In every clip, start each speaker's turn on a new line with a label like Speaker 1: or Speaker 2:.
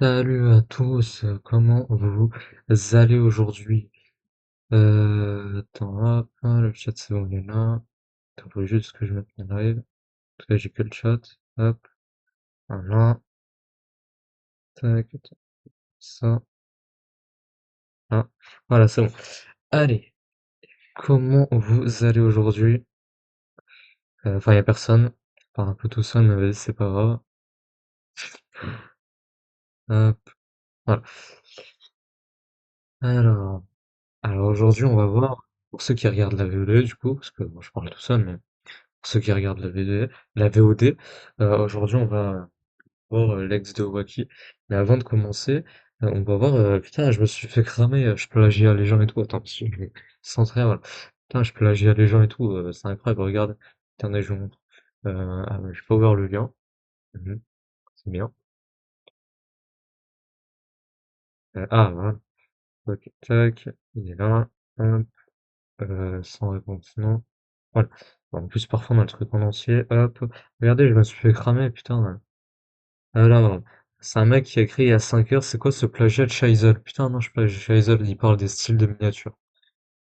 Speaker 1: Salut à tous, comment vous allez aujourd'hui? Attends, hop, le chat c'est bon, il est là. Attends, faut juste que je mette mon live, parce que j'ai que le chat. Hop, voilà, tac, tac, ça, ah, voilà, c'est bon. Allez, comment vous allez aujourd'hui? Enfin, il y a personne, je parle un peu tout seul, mais vas-y, c'est pas grave. Hop, voilà. Alors, alors aujourd'hui, on va voir, pour ceux qui regardent la VOD, du coup, parce que moi je parle tout seul, mais pour ceux qui regardent la VOD, aujourd'hui on va voir l'ex de Wacky. Mais avant de commencer, on va voir. Putain, je me suis fait cramer, je plagie les gens et tout. Attends, si je vais centrer, voilà. Putain, je plagie les gens et tout, c'est incroyable, regarde. Attendez, je vous montre. Ah, ouais, j'ai pas ouvert le lien. Mhm, c'est bien. Ah, voilà. Ok, tac, il est là. Hop, sans réponse, non. Voilà. Bon, en plus, parfois on a le truc en entier. Hop. Regardez, je me suis fait cramer, putain. Alors, c'est un mec qui a écrit il y a 5 heures, c'est quoi ce plagiat de Chaizel? Putain, non, je plagie Chaizel, il parle des styles de miniatures.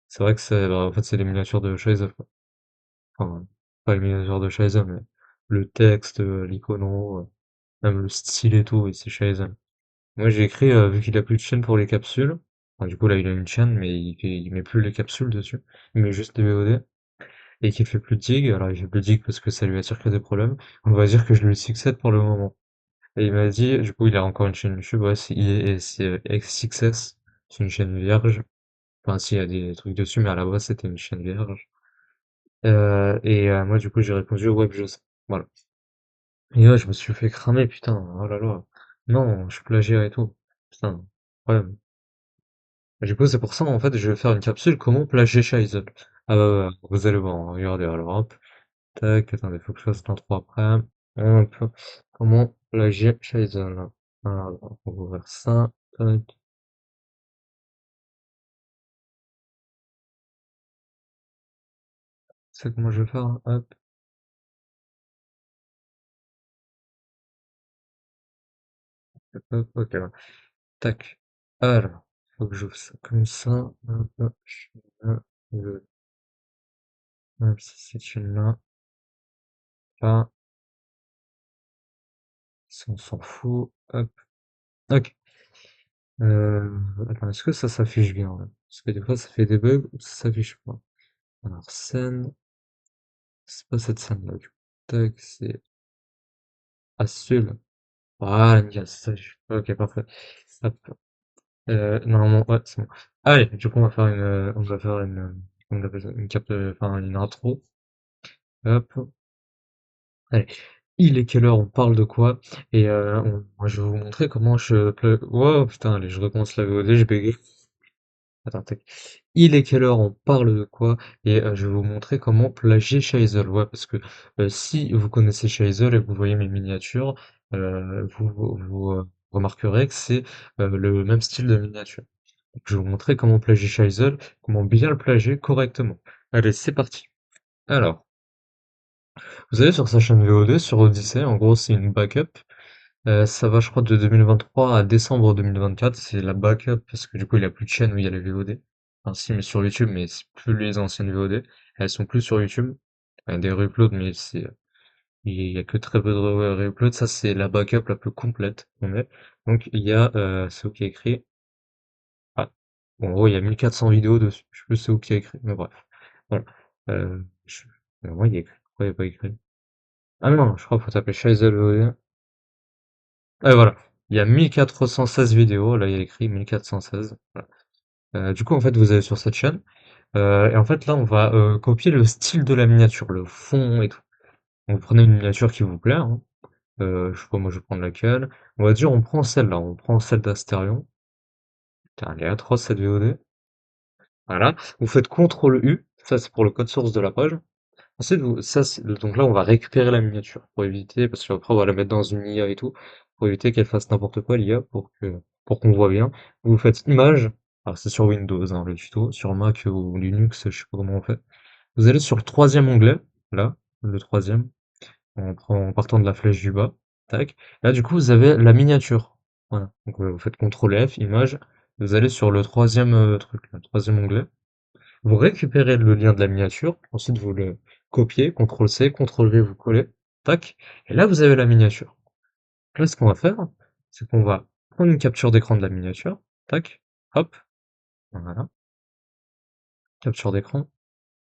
Speaker 1: C'est vrai que c'est, bah, en fait, c'est les miniatures de Chaizel, quoi. Enfin, pas les miniatures de Chaizel, mais le texte, l'icono, même le style et tout, et c'est Chaizel. Moi, j'ai écrit, vu qu'il a plus de chaîne pour les capsules, enfin, du coup, là, il a une chaîne, mais il met plus les capsules dessus, il met juste les VOD, et qu'il fait plus de dig, alors il fait plus de dig parce que ça lui attire que des problèmes, on va dire que je lui succède pour le moment. Et il m'a dit, du coup, il a encore une chaîne YouTube, ouais, c'est X6S, c'est une chaîne vierge. Enfin, si, il y a des trucs dessus, mais à la base, c'était une chaîne vierge. Moi, du coup, j'ai répondu, ouais, je sais. Voilà. Et ouais, je me suis fait cramer, putain, oh là là. Non, je plagiat et tout. Putain, ouais. Du coup, c'est pour ça, en fait, je vais faire une capsule, comment plagier Shizel. Ah bah, ouais, vous allez voir, regardez, alors, hop. Tac, attendez, faut que je fasse l'intro après. Hop. Comment plagier Shizel. Alors, on va ouvrir ça. Tac. C'est comment je vais faire, hein. Hop, hop, hop, ok, voilà. Tac. Alors, faut que j'ouvre ça comme ça. Hop, hop, je suis là. Le, hop, c'est celui-là. Là, ça, on s'en fout. Hop, ok. Attends, est-ce que ça s'affiche bien, là? Parce que des fois, ça fait des bugs ou ça s'affiche pas. Alors, scène, c'est pas cette scène-là, du coup. Tac, c'est à celui-là. Voilà, nickel, ça s'affiche. Ok, parfait. Hop. Normalement, ouais, c'est bon. Allez, du coup, on va faire comment on appelle ça, enfin, une intro. Hop. Allez. Il est quelle heure? On parle de quoi? Moi, je vais vous montrer comment wow, putain, allez, je recommence la VOD, je bégaye. Attends, tac. Il est quelle heure? On parle de quoi? Je vais vous montrer comment plagier Shazel. Ouais, parce que si vous connaissez Shazel et que vous voyez mes miniatures, vous remarquerez que c'est le même style de miniature. Je vais vous montrer comment plagier Shizel, comment bien le plagier correctement. Allez, c'est parti. Alors, vous allez sur sa chaîne VOD, sur Odyssey, en gros c'est une backup. Ça va je crois de 2023 à décembre 2024, c'est la backup parce que du coup il n'y a plus de chaîne où il y a les VOD. Enfin si, mais sur YouTube, mais c'est plus les anciennes VOD. Elles sont plus sur YouTube. Il y a des reuploads, mais il y a que très peu de reuploads. Ça c'est la backup la plus complète qu'on ait. Donc il y a, c'est où qui a écrit. Ah, bon, en gros, il y a 1400 vidéos dessus. Je sais plus c'est où qui a écrit, mais bref. Voilà. Moi, il y a écrit. Pourquoi il n'y a pas écrit? Ah non, je crois qu'il faut taper Shizel VOD. Et voilà. Il y a 1416 vidéos. Là, il y a écrit 1416. Voilà. Du coup, en fait, vous allez sur cette chaîne. Et en fait, là, on va copier le style de la miniature, le fond et tout. Donc, vous prenez une miniature qui vous plaît, hein. Je sais pas, moi, je vais prendre laquelle. On va dire, on prend celle-là. On prend celle d'Asterion. Putain, elle est atroce, cette VOD. Voilà. Vous faites CTRL U. Ça, c'est pour le code source de la page. Ensuite, donc là, on va récupérer la miniature pour éviter, parce qu'après, on va la mettre dans une IA et tout, pour éviter qu'elle fasse n'importe quoi, l'IA, pour qu'on voit bien. Vous faites image. Alors, c'est sur Windows, hein, le tuto. Sur Mac ou Linux, je sais pas comment on fait. Vous allez sur le troisième onglet. Là, le troisième. En partant de la flèche du bas. Tac. Là, du coup, vous avez la miniature. Voilà. Donc vous faites CTRL F, image, vous allez sur le troisième truc, le troisième onglet. Vous récupérez le lien de la miniature, ensuite vous le copiez, CTRL C, CTRL V, vous collez, tac, et là vous avez la miniature. Là, ce qu'on va faire, c'est qu'on va prendre une capture d'écran de la miniature, tac, hop, voilà, capture d'écran,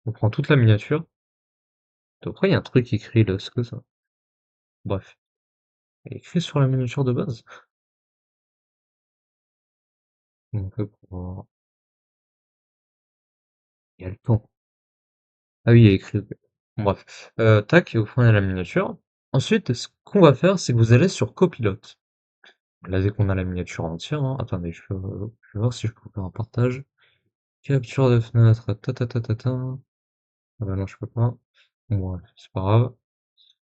Speaker 1: on prend toute la miniature, et après il y a un truc écrit là, ce que ça. Bref, il est écrit sur la miniature de base. Donc, il y a le temps. Ah oui, il y a écrit. Ok. Bon, bref. Tac, vous prenez la miniature. Ensuite, ce qu'on va faire, c'est que vous allez sur copilote. Là, dès qu'on a la miniature entière, hein, attendez, je vais voir si je peux faire un partage. Capture de fenêtre, ta ta ta ta ta. Ah bah non, je peux pas. Bon, ouais, c'est pas grave.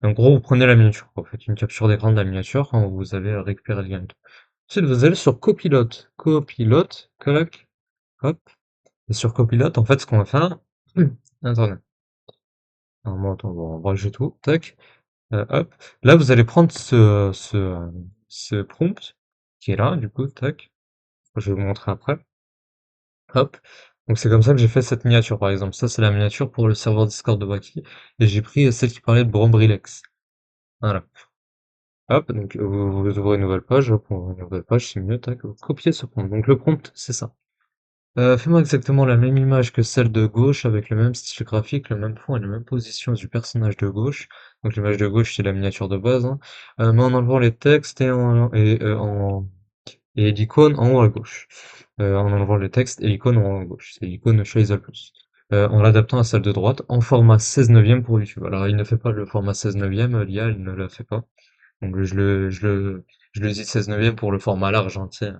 Speaker 1: En gros, vous prenez la miniature, quoi. Vous faites une capture d'écran de la miniature quand vous avez récupéré le gain. Ensuite, vous allez sur copilote. Copilote, clac, hop. Et sur copilote, en fait, ce qu'on va faire. Attendez. Normalement, attends, on va ranger tout. Tac. Hop. Là, vous allez prendre ce prompt qui est là, du coup, tac. Je vais vous montrer après. Hop. Donc c'est comme ça que j'ai fait cette miniature, par exemple. Ça, c'est la miniature pour le serveur Discord de Wacky. Et j'ai pris celle qui parlait de Brombrilex. Voilà. Hop, donc vous ouvrez une nouvelle page, hop, on ouvre une nouvelle page, c'est mieux, tac, vous copiez ce prompt. Donc le prompt, c'est ça. Fais-moi exactement la même image que celle de gauche, avec le même style graphique, le même fond et la même position du personnage de gauche. Donc l'image de gauche, c'est la miniature de base, hein. Mais en enlevant les textes et l'icône en haut à gauche. En enlevant le texte et l'icône en haut à gauche. C'est l'icône Shazer Plus. En l'adaptant à celle de droite, en format 16 neuvième pour YouTube. Alors il ne fait pas le format 16 neuvième, l'IA, il ne le fait pas. Donc je le dis 16 neuvième pour le format large, hein, tu sais.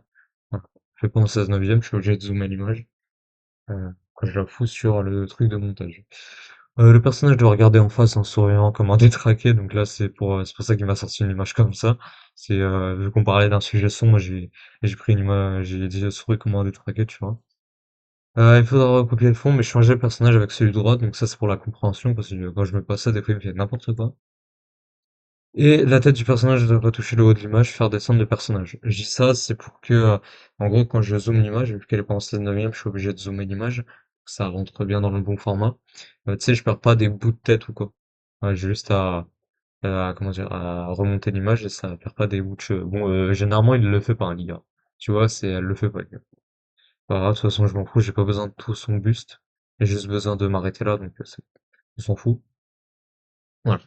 Speaker 1: Voilà. Je fais pas en 16 neuvième, je suis obligé de zoomer l'image quand je la fous sur le truc de montage. Le personnage doit regarder en face en souriant comme un détraqué, donc là c'est pour ça qu'il m'a sorti une image comme ça. C'est vu qu'on parlait d'un sujet sombre, j'ai pris une image, j'ai dit souris comme un détraqué, tu vois. Il faudra recopier le fond, mais changer le personnage avec celui de droite, donc ça c'est pour la compréhension, parce que quand je me passe ça, des fois il me fait n'importe quoi. Et la tête du personnage ne doit pas toucher le haut de l'image, faire descendre le personnage. Je dis ça, c'est pour que, en gros, quand je zoome l'image, vu qu'elle est pas en 16:9, je suis obligé de zoomer l'image, pour que ça rentre bien dans le bon format. Tu sais, je perds pas des bouts de tête ou quoi. Ouais, j'ai juste comment dire, à remonter l'image et ça perd pas des bouts de cheveux. Bon, généralement, il le fait pas, hein, l'IA. Tu vois, elle le fait pas, l'IA. Pas grave, de toute façon, je m'en fous, j'ai pas besoin de tout son buste. J'ai juste besoin de m'arrêter là, donc on s'en fout. Voilà.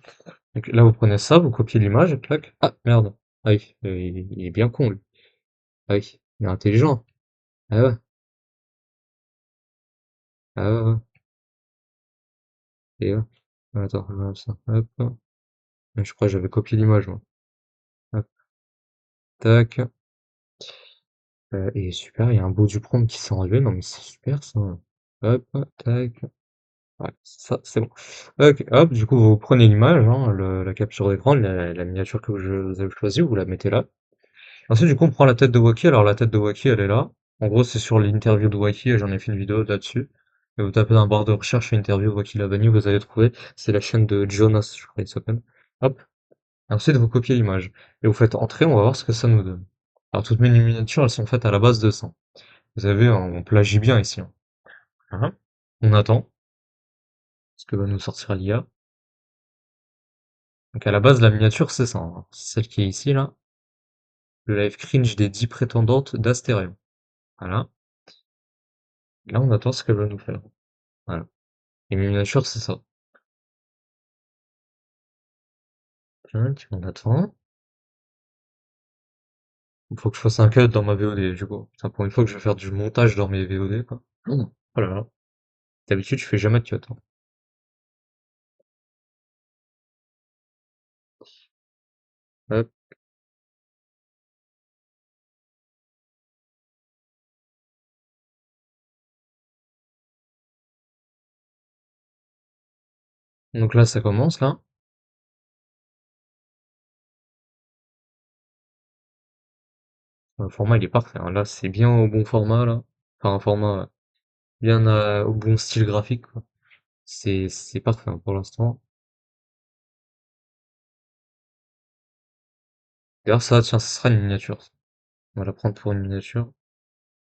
Speaker 1: Donc là, vous prenez ça, vous copiez l'image, et clac. Ah, merde. Ah oui, il est bien con, lui. Ah oui, il est intelligent. Ah ouais, ah ouais, ouais. Et ouais. Attends, regarde ça. Hop. Je crois que j'avais copié l'image, moi. Hop, tac. Et super, il y a un bout du prompt qui s'est enlevé. Non, mais c'est super, ça. Hop, tac. Ouais, ça, c'est bon. Ok, hop, du coup, vous prenez l'image, hein, la capture d'écran, la miniature que vous avez choisie, vous la mettez là. Ensuite, du coup, on prend la tête de Wacky. Alors, la tête de Wacky, elle est là. En gros, c'est sur l'interview de Wacky, et j'en ai fait une vidéo là-dessus. Et vous tapez dans la barre de recherche interview Wacky Lavani, vous allez trouver. C'est la chaîne de Jonas, je crois qu'il s'appelle. Hop. Et ensuite, vous copiez l'image. Et vous faites entrer, on va voir ce que ça nous donne. Alors, toutes mes miniatures, elles sont faites à la base de 100. Vous avez, on plagie bien ici, hein. Hein. On attend ce que va nous sortir l'IA. Donc, à la base, la miniature, c'est ça, hein. C'est celle qui est ici, là. Le live cringe des 10 prétendantes d'Astérion. Voilà. Là, on attend ce qu'elle va nous faire. Voilà. Et mes miniatures, c'est ça. Tac, on attend. Il faut que je fasse un cut dans ma VOD, du coup. Putain, pour une fois que je vais faire du montage dans mes VOD, quoi. Oh là là. D'habitude, je fais jamais de cut, hein. Hop. Donc là, ça commence, là. Le format, il est parfait, hein. Là, c'est bien au bon format, là. Enfin, un format bien au bon style graphique, quoi. C'est parfait, hein, pour l'instant. D'ailleurs, ça, tiens, ce sera une miniature. On va la prendre pour une miniature.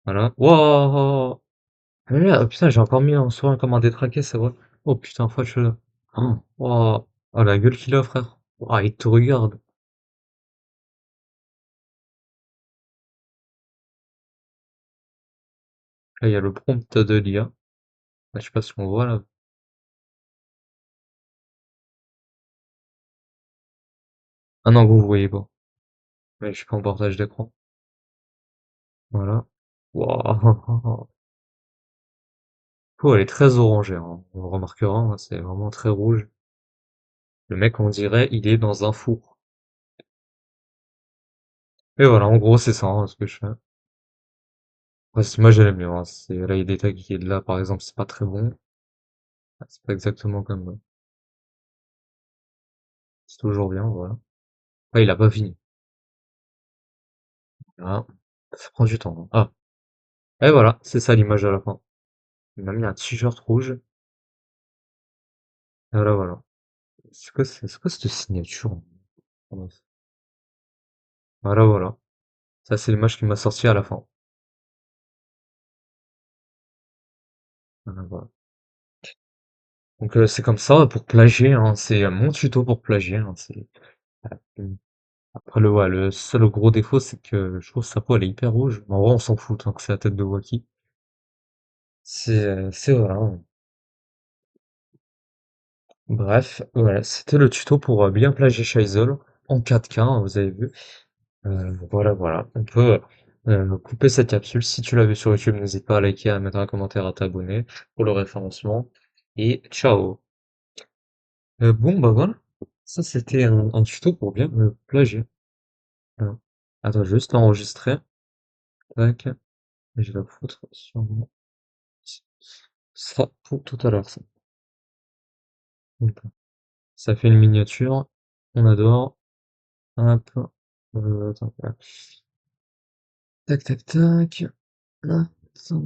Speaker 1: Voilà. Wouah! Ah mais là, oh putain, j'ai encore mis en soi comme un détraqué, c'est vrai. Oh putain, fâcheux là. Oh, wouah. Oh la gueule qu'il a, frère. Ouah, il te regarde. Là, il y a le prompt de l'IA. Là, je sais pas si on voit là. Ah non, vous voyez pas. Mais je suis pas en partage d'écran. Voilà. Wouah. Oh, elle est très orangée, hein. On le remarquera, hein, c'est vraiment très rouge. Le mec, on dirait, il est dans un four. Et voilà, en gros, c'est ça, hein, ce que je fais. Ouais, moi, j'aime bien, hein. C'est, là, il y a des tags qui est de là, par exemple, c'est pas très bon. C'est pas exactement comme, c'est toujours bien, voilà. Ah, il a pas fini. Ah, ça prend du temps, hein. Ah, et voilà, c'est ça l'image à la fin. Il m'a mis un t-shirt rouge. Et voilà, voilà. C'est quoi cette signature? Voilà, voilà. Ça, c'est l'image qui m'a sorti à la fin. Voilà, voilà. Donc, c'est comme ça pour plagier, hein. C'est mon tuto pour plagier, hein. Euh, Après, ouais, le seul gros défaut, c'est que je trouve sa peau, elle est hyper rouge. Mais en vrai, on s'en fout tant que c'est la tête de Wacky. C'est voilà, hein. Bref, voilà, c'était le tuto pour bien plagier Shizel en 4K, hein, vous avez vu. Voilà, voilà. On peut couper cette capsule. Si tu l'as vu sur YouTube, n'hésite pas à liker, à mettre un commentaire, à t'abonner pour le référencement. Et ciao. Bon, bah voilà. Ça, c'était un tuto pour bien me plagier. Voilà. Attends, juste enregistrer. Tac. Et je vais la foutre sur mon... Ce sera pour tout à l'heure, ça. Donc, ça fait une miniature. On adore. Hop. Attends, voilà. Tac, tac, tac. Là. Attends,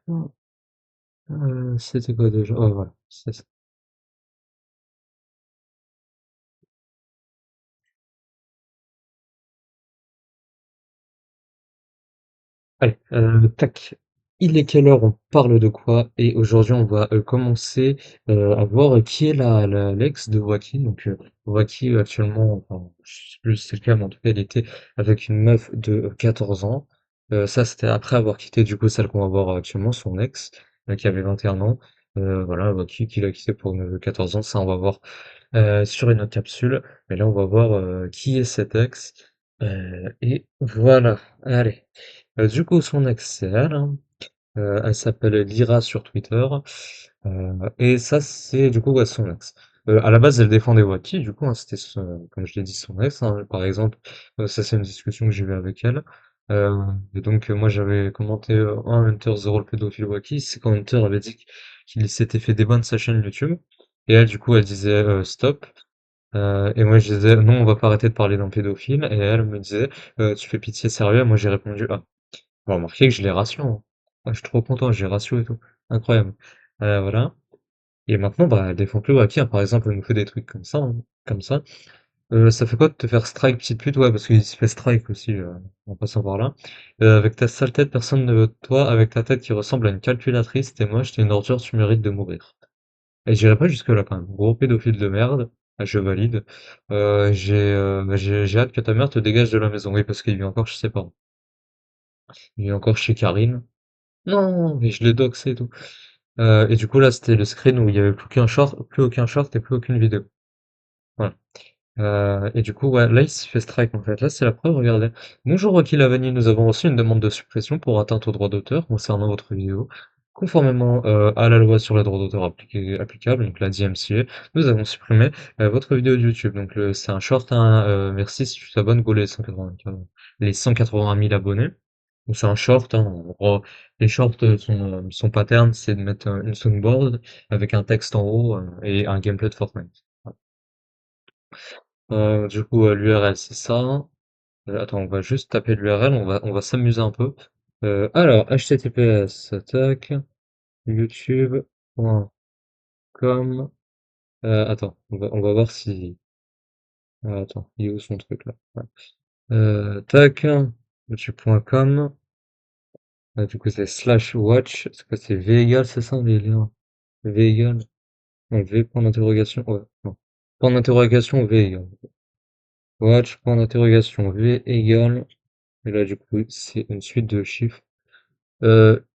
Speaker 1: hop. C'était quoi déjà? Oh, voilà. C'est ça. Allez, tac. Il est quelle heure? On parle de quoi? Et aujourd'hui, on va commencer à voir qui est l'ex de Wacky. Donc, Wacky, actuellement, enfin, je sais plus si c'est le cas, mais en tout cas, il était avec une meuf de 14 ans. Ça, c'était après avoir quitté, du coup, celle qu'on va voir actuellement, son ex, qui avait 21 ans. Voilà, Wacky qui l'a quitté pour une meuf de 14 ans. Ça, on va voir sur une autre capsule. Mais là, on va voir qui est cet ex. Et voilà. Allez. Du coup, son ex, c'est elle, hein. Elle s'appelle Lyra sur Twitter. Et ça, c'est du coup ouais, son ex. À la base, elle défendait Wacky, du coup, hein, comme je l'ai dit, son ex, hein. Par exemple, ça, c'est une discussion que j'ai eue avec elle. Euh, et donc, moi, j'avais commenté un Hunter The Role pédophile Wacky. C'est quand Hunter avait dit qu'il s'était fait déban de sa chaîne YouTube. Et elle, du coup, elle disait stop. Et moi, je disais non, on va pas arrêter de parler d'un pédophile. Et elle me disait tu fais pitié, sérieux? Et moi, j'ai répondu ah. Bon, remarquez que je l'ai ratio, hein. Ah, je suis trop content, j'ai ratio et tout. Incroyable. Voilà. Et maintenant, bah, elle défend plus Wacky, hein. Par exemple, elle nous fait des trucs comme ça, hein. Comme ça. Ça fait quoi de te faire strike, petite pute? Ouais, parce qu'il se fait strike aussi, en passant par là. Avec ta sale tête, personne ne veut de toi. Avec ta tête qui ressemble à une calculatrice, t'es moche, t'es une ordure, tu mérites de mourir. Et j'irai pas jusque-là quand même. Gros pédophile de merde. Ah, je valide. J'ai hâte que ta mère te dégage de la maison. Oui, parce qu'il vit encore chez ses parents. Il vit encore chez Karine. Non, mais je l'ai doxé et tout. Et du coup, là, c'était le screen où il y avait plus aucun short et plus aucune vidéo. Voilà. Et du coup, ouais, là, il s'est fait strike, en fait. Là, c'est la preuve, regardez. Bonjour, Rocky Lavani, nous avons reçu une demande de suppression pour atteinte au droit d'auteur concernant votre vidéo. Conformément à la loi sur les droits d'auteur applicable, donc la DMCA, nous avons supprimé votre vidéo de YouTube. Donc, c'est un short, hein, merci si tu t'abonnes, go les 180 000 abonnés. Donc c'est un short, hein. En gros, les shorts, son pattern, c'est de mettre une soundboard avec un texte en haut et un gameplay de Fortnite. Voilà. Du coup, l'URL, c'est ça. Attends, on va juste taper l'URL, on va s'amuser un peu. Alors, https, tac, youtube.com. Attends, on va voir si... attends, il est où son truc là? Ouais. Tac. youtube.com. Du coup, c'est slash watch. C'est quoi, c'est V égale, c'est ça, les liens? V égale. Non, V point d'interrogation. Ouais, non. Point d'interrogation, V égale. Watch, point d'interrogation, V égale. Et là, du coup, c'est une suite de chiffres.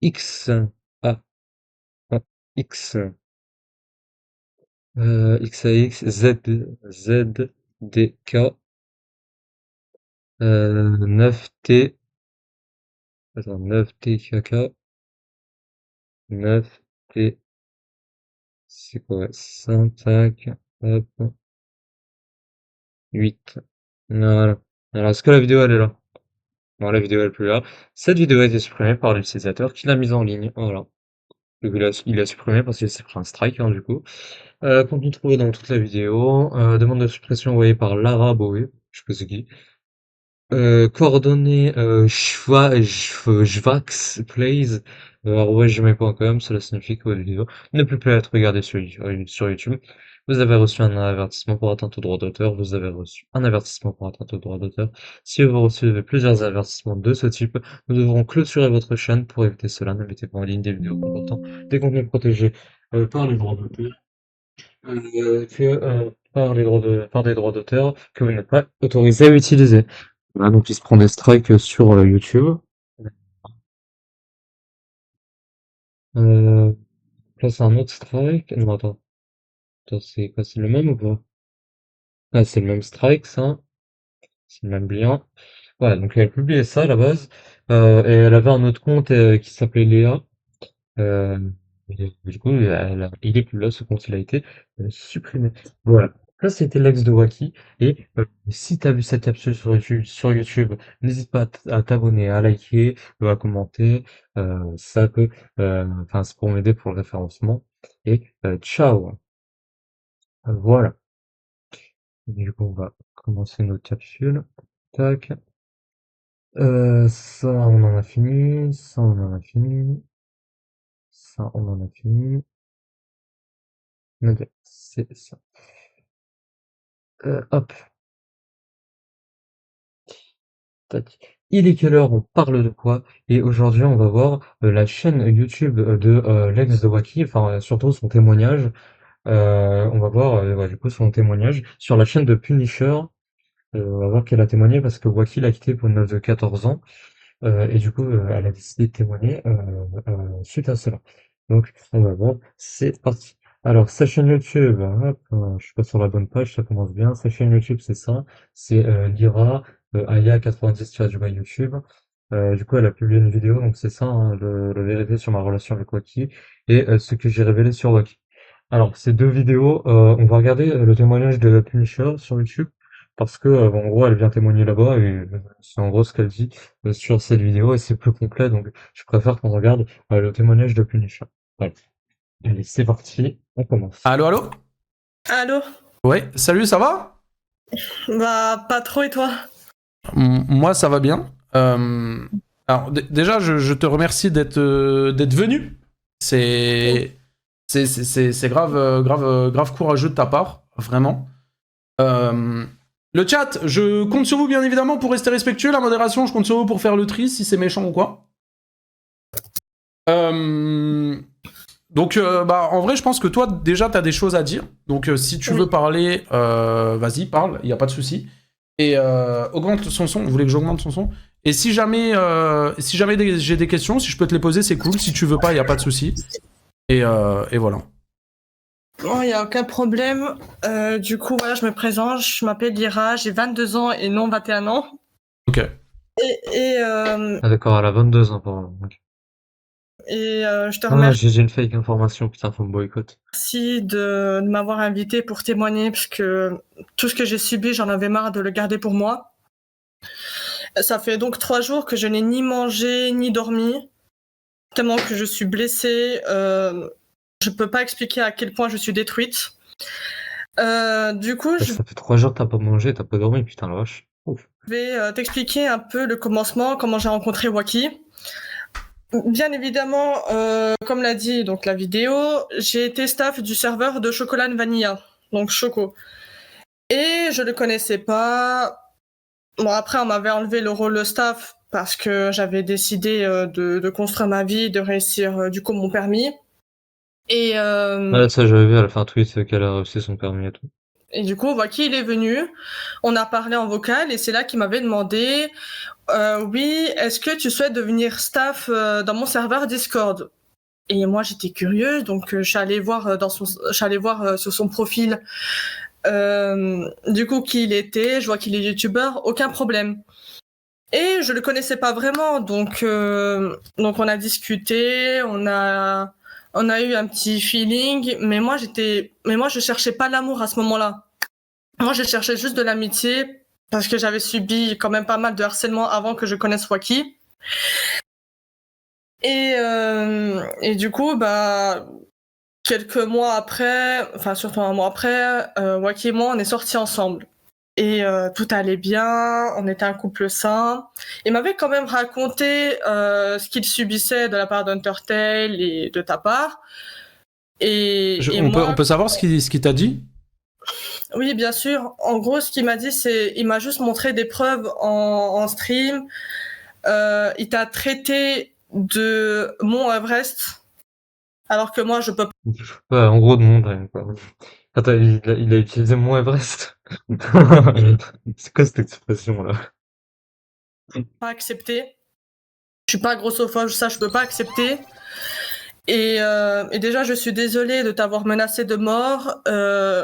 Speaker 1: X. A. Ah, X. XAX, ZDK, 9T, attends, 9TKK, 9T, c'est quoi, 5, hop, 8. Voilà. Alors, est-ce que la vidéo, elle est là? Non, la vidéo, elle est plus là. Cette vidéo a été supprimée par l'utilisateur qui l'a mise en ligne. Voilà. Donc, il a supprimé parce qu'il s'est pris un strike, hein, du coup. Contenu trouvé dans toute la vidéo. Demande de suppression envoyée par Lara Boé. Je sais pas c'est qui. Coordonnées Jvax Plays @gmail.com. Cela signifie que votre vidéo ne peut plus être regardée sur YouTube. Vous avez reçu un avertissement pour atteinte au droit d'auteur. Vous avez reçu un avertissement pour atteinte au droit d'auteur. Si vous recevez plusieurs avertissements de ce type, nous devrons clôturer votre chaîne. Pour éviter cela, ne mettez pas en ligne des vidéos comportant des contenus protégés par les droits d'auteur, par des droits d'auteur que vous n'êtes pas autorisé à utiliser. Voilà, donc il se prend des strikes sur YouTube. Euh, Là, c'est un autre strike. Non, attends. Attends, c'est quoi? C'est le même ou pas? Ah, c'est le même strike, ça. C'est le même lien. Voilà, donc elle publiait ça à la base. Et elle avait un autre compte qui s'appelait Léa. Euh, et du coup, il est plus là, ce compte, il a été supprimé. Voilà. Ça, c'était l'ex de Wacky. Et si tu as vu cette capsule sur YouTube, n'hésite pas à t'abonner, à liker, à commenter. Ça peut, enfin, c'est pour m'aider pour le référencement. Et ciao. Voilà. Du coup, on va commencer notre capsule. Tac. Ça, on en a fini. Ça, on en a fini. Ça, on en a fini. Ok, c'est ça. Hop, tac. Il est quelle heure? On parle de quoi? Et aujourd'hui, on va voir la chaîne YouTube de l'ex de Wacky, enfin surtout son témoignage. On va voir du coup son témoignage sur la chaîne de Punisher. On va voir qu'elle a témoigné parce que Wacky l'a quitté pour une meuf de 14 ans. Et du coup, elle a décidé de témoigner suite à cela. Donc, on va voir, c'est parti. Alors, sa chaîne YouTube, hop, je suis pas sur la bonne page, ça commence bien. Sa chaîne YouTube, c'est ça, c'est Lyra, Aya 90 YouTube. Du coup, elle a publié une vidéo, donc c'est ça, hein, la vérité sur ma relation avec Wacky et ce que j'ai révélé sur Wacky. Alors, ces deux vidéos, on va regarder le témoignage de Punisher sur YouTube parce que, bon, en gros, elle vient témoigner là-bas et c'est en gros ce qu'elle dit sur cette vidéo et c'est plus complet, donc je préfère qu'on regarde le témoignage de Punisher. Voilà. Allez, c'est parti, on commence.
Speaker 2: Allô, allô?
Speaker 3: Allô?
Speaker 2: Ouais, salut, ça va?
Speaker 3: Bah, pas trop, et toi?
Speaker 2: Moi, ça va bien. Alors, déjà, je te remercie d'être venu. C'est grave, grave courageux de ta part, vraiment. Le chat, je compte sur vous, bien évidemment, pour rester respectueux. La modération, je compte sur vous pour faire le tri, si c'est méchant ou quoi. Donc, bah, en vrai, je pense que toi, déjà, t'as des choses à dire. Donc, si tu veux parler, vas-y, parle, y a pas de souci. Et augmente son son. Vous voulez que j'augmente son son? Et si jamais, j'ai des questions, si je peux te les poser, c'est cool. Si tu veux pas, y a pas de souci. Et voilà.
Speaker 3: Bon, y a aucun problème. Du coup, voilà, je me présente. Je m'appelle Lyra, j'ai 22 ans et non 21 ans.
Speaker 2: Ok.
Speaker 1: Ah d'accord, elle a 22 ans, pardon. Ok.
Speaker 3: Je te
Speaker 1: Ah,
Speaker 3: remercie
Speaker 1: j'ai une fake information, putain, faut me boycott.
Speaker 3: de m'avoir invité pour témoigner, parce que tout ce que j'ai subi, j'en avais marre de le garder pour moi. Ça fait donc 3 jours que je n'ai ni mangé ni dormi, tellement que je suis blessée. Je peux pas expliquer à quel point je suis détruite. Du coup, je
Speaker 1: Ça fait 3 jours que t'as pas mangé, t'as pas dormi, putain la vache. Ouf.
Speaker 3: vais t'expliquer un peu le commencement, comment j'ai rencontré Wacky. Bien évidemment, comme l'a dit donc la vidéo, j'ai été staff du serveur de Chocolat Vanilla, donc Choco. Et je le connaissais pas. Bon, après, on m'avait enlevé le rôle de staff parce que j'avais décidé de construire ma vie, de réussir du coup mon permis. Et,
Speaker 1: Ouais, ça, j'avais vu, elle a fait un tweet qu'elle a réussi son permis et tout.
Speaker 3: et du coup, Waki, il est venu, on a parlé en vocal, et c'est là qu'il m'avait demandé oui, est-ce que tu souhaites devenir staff dans mon serveur Discord? Et moi, j'étais curieuse, donc je suis allée voir sur son profil du coup qui il était. Je vois qu'il est youtubeur, aucun problème. Et je le connaissais pas vraiment, donc on a discuté, on a eu un petit feeling, mais moi je cherchais pas l'amour à ce moment-là. Moi, je cherchais juste de l'amitié parce que j'avais subi quand même pas mal de harcèlement avant que je connaisse Waki. Et du coup, bah, quelques mois après, enfin surtout un mois après, Waki et moi, on est sortis ensemble. Et tout allait bien, on était un couple sain. Il m'avait quand même raconté ce qu'il subissait de la part d'Undertale et de ta part.
Speaker 2: On peut savoir ce qu'il t'a dit?
Speaker 3: Oui, bien sûr. En gros, ce qu'il m'a dit, il m'a juste montré des preuves en stream. Il t'a traité de Mont Everest, alors que moi, je peux
Speaker 1: Ouais, en gros, de montagne, quoi. Attends, il a utilisé Mont Everest. C'est quoi cette expression-là?
Speaker 3: pas accepter. Je suis pas grossophobe, ça, je peux pas accepter. Et déjà, je suis désolée de t'avoir menacé de mort.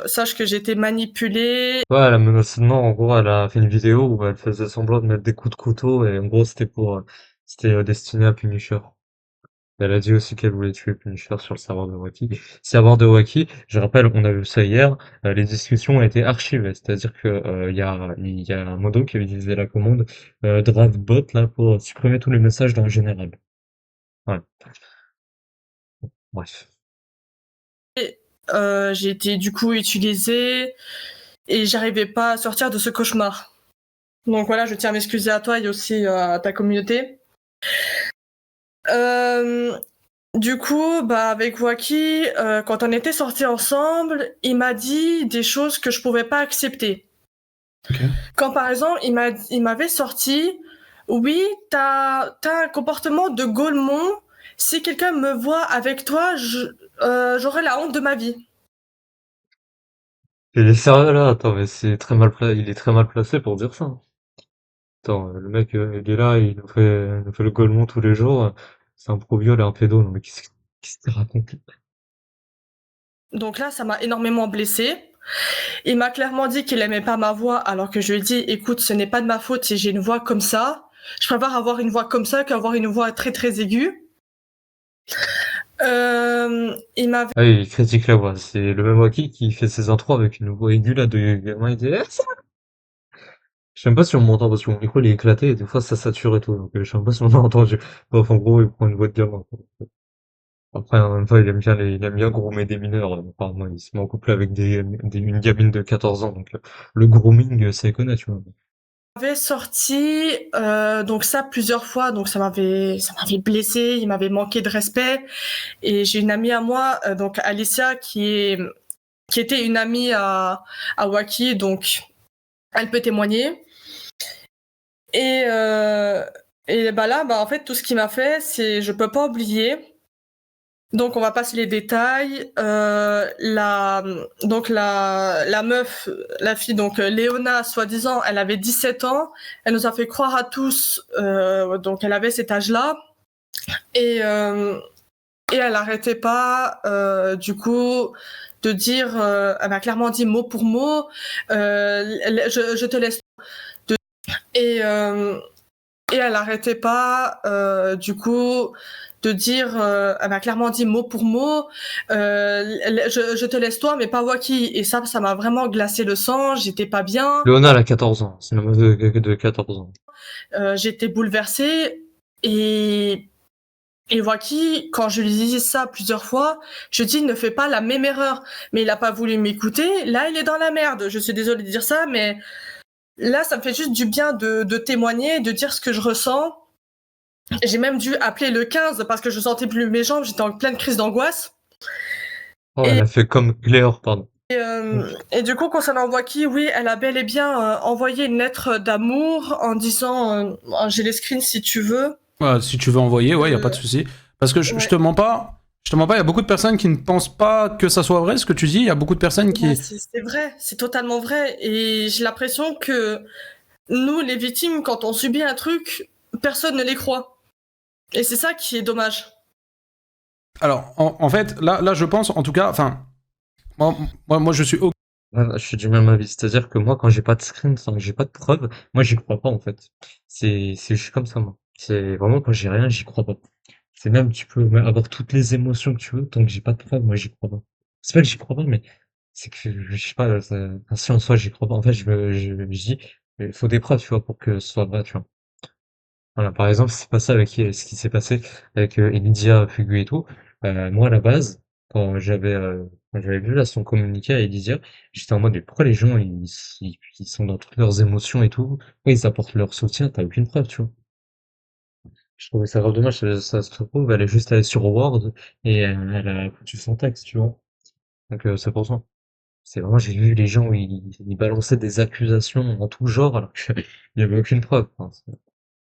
Speaker 3: Sache que j'ai été manipulée.
Speaker 1: Ouais, elle a menacé de mort, en gros, elle a fait une vidéo où elle faisait semblant de mettre des coups de couteau, et en gros, c'était destiné à Punisher. Elle a dit aussi qu'elle voulait tuer Punisher sur le serveur de Wacky. Serveur de Wacky, je rappelle, on a vu ça hier, les discussions ont été archivées, c'est-à-dire que il y a un modo qui avait utilisé la commande DraftBot là pour supprimer tous les messages dans le général. Ouais. Bref.
Speaker 3: J'ai été du coup utilisée et j'arrivais pas à sortir de ce cauchemar. Donc voilà, je tiens à m'excuser à toi et aussi à ta communauté. Du coup, bah avec Waki, quand on était sortis ensemble, il m'a dit des choses que je pouvais pas accepter.
Speaker 2: Okay.
Speaker 3: Quand par exemple, il m'avait sorti, oui, t'as un comportement de Golemon. Si quelqu'un me voit avec toi, j'aurai la honte de ma vie.
Speaker 1: Il est sérieux là? Attends, mais il est très mal placé pour dire ça, hein. Attends, le mec, il est là, il nous fait le Golemon tous les jours. C'est un pro-viol et un pédo, non mais qu'est-ce qu'il raconte?
Speaker 3: Donc là, ça m'a énormément blessée. Il m'a clairement dit qu'il aimait pas ma voix, alors que je lui ai dit, écoute, ce n'est pas de ma faute si j'ai une voix comme ça. Je préfère avoir une voix comme ça qu'avoir une voix très très aiguë. Il m'avait...
Speaker 1: Ah oui, il critique la voix. C'est le même Waki qui fait ses intros avec une voix aiguë là de gamin. Il dit eh, ça. Je sais même pas si on m'entend parce que mon micro il est éclaté et des fois ça sature et tout. Donc je sais même pas si on m'a entendu. Bref, en gros, il prend une voix de gamin, quoi. Après, en même temps, il aime bien groomer des mineurs. Apparemment, il se met en couple avec une gamine de 14 ans. Donc le grooming, ça connaît, tu vois.
Speaker 3: avait sorti donc ça plusieurs fois, donc ça m'avait blessé, il m'avait manqué de respect. Et j'ai une amie à moi, donc Alicia, qui était une amie à Waki, donc elle peut témoigner. Et bah là, bah en fait, tout ce qu'il m'a fait, c'est je peux pas oublier. Donc on va passer les détails. La meuf, la fille, donc Léona, soi-disant, elle avait 17 ans. Elle nous a fait croire à tous, donc elle avait cet âge-là. Et elle arrêtait pas, du coup, de dire, elle m'a clairement dit mot pour mot, je te laisse. Et elle arrêtait pas, du coup, de dire, elle m'a clairement dit mot pour mot, je te laisse toi, mais pas Waki. Et ça m'a vraiment glacé le sang, j'étais pas bien.
Speaker 1: Léona, elle a 14 ans. C'est une meuf de 14 ans.
Speaker 3: J'étais bouleversée et Waki, quand je lui disais ça plusieurs fois, je dis ne fais pas la même erreur. Mais il a pas voulu m'écouter. Là, il est dans la merde. Je suis désolée de dire ça, mais là, ça me fait juste du bien de témoigner, de dire ce que je ressens. J'ai même dû appeler le 15 parce que je sentais plus mes jambes. J'étais en pleine crise d'angoisse.
Speaker 1: Oh, elle a fait comme Claire, pardon.
Speaker 3: Et du coup, concernant Waki, oui, elle a bel et bien envoyé une lettre d'amour en disant j'ai les screens si tu veux.
Speaker 2: Si tu veux envoyer, ouais, y a pas de souci. Parce que je
Speaker 3: Ouais.
Speaker 2: te mens pas. Je te mens pas, il y a beaucoup de personnes qui ne pensent pas que ça soit vrai ce que tu dis. Il y a beaucoup de personnes qui.
Speaker 3: Ouais, c'est vrai, c'est totalement vrai. Et j'ai l'impression que nous, les victimes, quand on subit un truc, personne ne les croit. Et c'est ça qui est dommage.
Speaker 2: Alors, en fait, là, je pense, en tout cas, enfin, moi, je suis.
Speaker 1: Je suis du même avis. C'est-à-dire que moi, quand j'ai pas de screen, quand j'ai pas de preuves, moi, j'y crois pas, en fait. Je suis comme ça, moi. C'est vraiment quand j'ai rien, j'y crois pas. C'est même, tu peux même avoir toutes les émotions que tu veux, tant que j'ai pas de preuves, moi, j'y crois pas. C'est pas que j'y crois pas, mais c'est que, je sais pas, enfin, si en soi, j'y crois pas. En fait, je dis, il faut des preuves, tu vois, pour que ce soit vrai, tu vois. Voilà, par exemple, c'est pas ça avec ce qui s'est passé avec Elydia Fugu et tout. Moi, à la base, quand j'avais vu là son communiqué à Elydia, j'étais en mode, mais pourquoi les gens, ils sont dans toutes leurs émotions et tout? Pourquoi ils apportent leur soutien? T'as aucune preuve, tu vois. Je trouvais ça grave dommage, ça se trouve, elle est juste allée sur Word et elle a foutu son texte, tu vois. Donc, c'est pour ça. C'est vraiment, j'ai vu les gens, ils balançaient des accusations en tout genre, alors qu'il y avait aucune preuve. Enfin,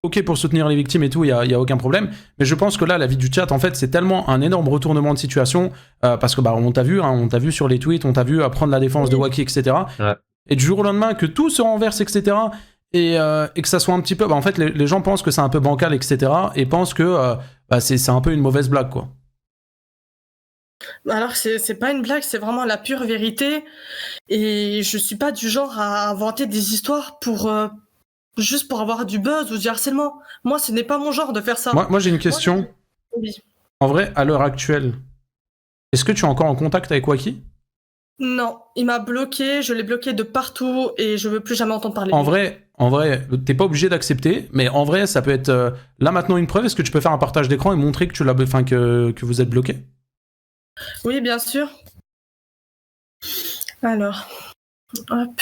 Speaker 2: Ok pour soutenir les victimes et tout, il y a aucun problème. Mais je pense que là, la vie du chat, en fait, c'est tellement un énorme retournement de situation parce que bah on t'a vu, hein, on t'a vu sur les tweets, on t'a vu prendre la défense de Waki, etc.
Speaker 1: ouais.
Speaker 2: Et du jour au lendemain, que tout se renverse, etc. Et que ça soit un petit peu, bah en fait, les gens pensent que c'est un peu bancal, etc. Et pensent que bah, c'est un peu une mauvaise blague, quoi.
Speaker 3: Alors que c'est pas une blague, c'est vraiment la pure vérité. Et je suis pas du genre à inventer des histoires pour juste pour avoir du buzz ou du harcèlement. Moi, ce n'est pas mon genre de faire ça.
Speaker 2: Moi j'ai une question.
Speaker 3: Oui.
Speaker 2: En vrai, à l'heure actuelle, est-ce que tu es encore en contact avec Waki?
Speaker 3: Non, il m'a bloqué, je l'ai bloqué de partout et je veux plus jamais entendre parler de lui.
Speaker 2: En vrai, t'es pas obligé d'accepter, mais en vrai, ça peut être là maintenant une preuve. Est-ce que tu peux faire un partage d'écran et montrer que tu l'as, enfin que vous êtes bloqué?
Speaker 3: Oui, bien sûr. Alors, hop.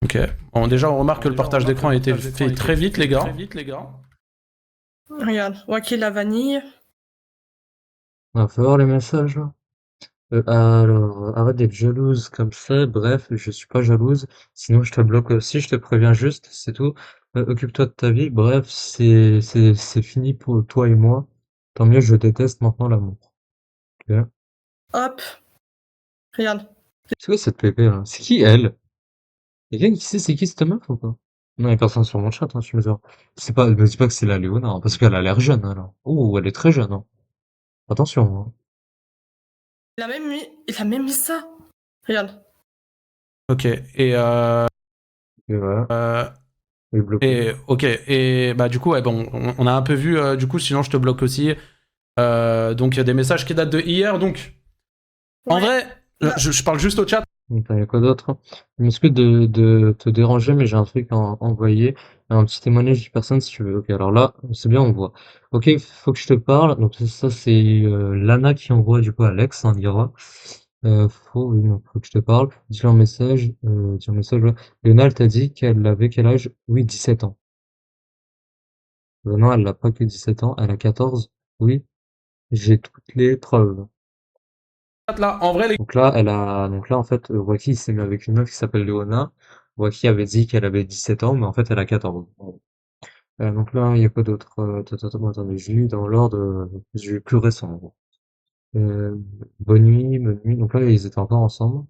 Speaker 2: Ok. Bon, déjà, on remarque que le partage d'écran a été fait très vite, les gars.
Speaker 3: Regarde, Waki la vanille.
Speaker 1: On va faire voir les messages, là. Alors, arrête d'être jalouse comme ça. Bref, je suis pas jalouse. Sinon, je te bloque aussi. Je te préviens juste, c'est tout. Occupe-toi de ta vie. Bref, c'est fini pour toi et moi. Tant mieux, je déteste maintenant l'amour. Ok.
Speaker 3: Hop. Regarde.
Speaker 1: C'est quoi cette pépé là? C'est qui elle? Y'a quelqu'un qui sait c'est qui cette meuf ou pas? Non, y'a personne sur mon chat, hein, je me dis. C'est pas, me dis pas que c'est la Léona, hein, parce qu'elle a l'air jeune, alors. Oh, elle est très jeune, hein. Attention, hein.
Speaker 3: Il a même mis ça. Regarde.
Speaker 2: Ok.
Speaker 1: Et voilà. Il est bloqué.
Speaker 2: Ok. Et bah du coup, ouais, bon, on a un peu vu. Du coup, sinon, je te bloque aussi. Donc, il y a des messages qui datent de hier. Donc, en
Speaker 3: Ouais.
Speaker 2: vrai,
Speaker 3: Bah.
Speaker 2: je parle juste au chat.
Speaker 1: Attends, y a quoi d'autre, hein? Je m'excuse de te déranger, mais j'ai un truc à envoyer. Un petit témoignage d'une personne, si tu veux. Ok, alors là, c'est bien, on voit. Ok, faut que je te parle. Donc ça, c'est Lana qui envoie du coup à Alex, hein, Lyra. Oui, non, faut que je te parle. Dis-lui un message, ouais. Léona, t'a dit qu'elle avait quel âge? Oui, 17 ans. Non, elle n'a pas que 17 ans, elle a 14. Oui, j'ai toutes les preuves.
Speaker 2: Là, en vrai, les
Speaker 1: Donc là, en fait, Waki il s'est mis avec une meuf qui s'appelle Léona. Waki avait dit qu'elle avait 17 ans, mais en fait, elle a 14. Donc là, il y a quoi d'autre? Attendez, je lis dans l'ordre, j'ai lu plus récent, en gros. Bonne nuit, bonne nuit. Donc là, ils étaient encore ensemble.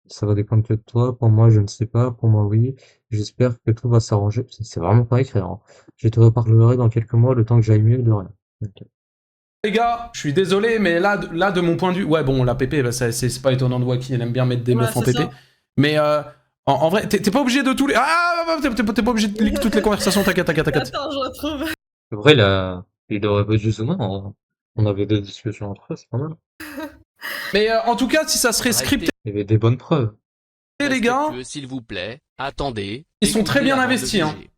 Speaker 1: Ça va dépendre que de toi. Pour moi, je ne sais pas. Pour moi, oui. J'espère que tout va s'arranger. C'est vraiment pas écrit, hein. Je te reparlerai dans quelques mois, le temps que j'aille mieux, de rien. Ok.
Speaker 2: gars, je suis désolé, mais là, de mon point de vue, ouais, bon, la PP, bah, c'est pas étonnant de Waki, elle aime bien mettre des
Speaker 3: Ouais,
Speaker 2: meufs en
Speaker 3: c'est
Speaker 2: PP.
Speaker 3: ça.
Speaker 2: Mais en vrai, t'es pas obligé de tous les. Ah, t'es pas obligé de lire toutes les conversations, t'inquiète.
Speaker 3: Attends, je retrouve.
Speaker 1: C'est vrai, il aurait pas dû zoomer, hein. On avait des discussions entre eux, c'est pas mal.
Speaker 2: Mais en tout cas, si ça serait scripté,
Speaker 1: Il y avait des bonnes preuves.
Speaker 2: les gars,
Speaker 4: Respectueux, s'il vous plaît. Attendez.
Speaker 2: ils sont très
Speaker 4: écoutez
Speaker 2: bien
Speaker 4: avant de
Speaker 2: investis, hein.
Speaker 4: juger.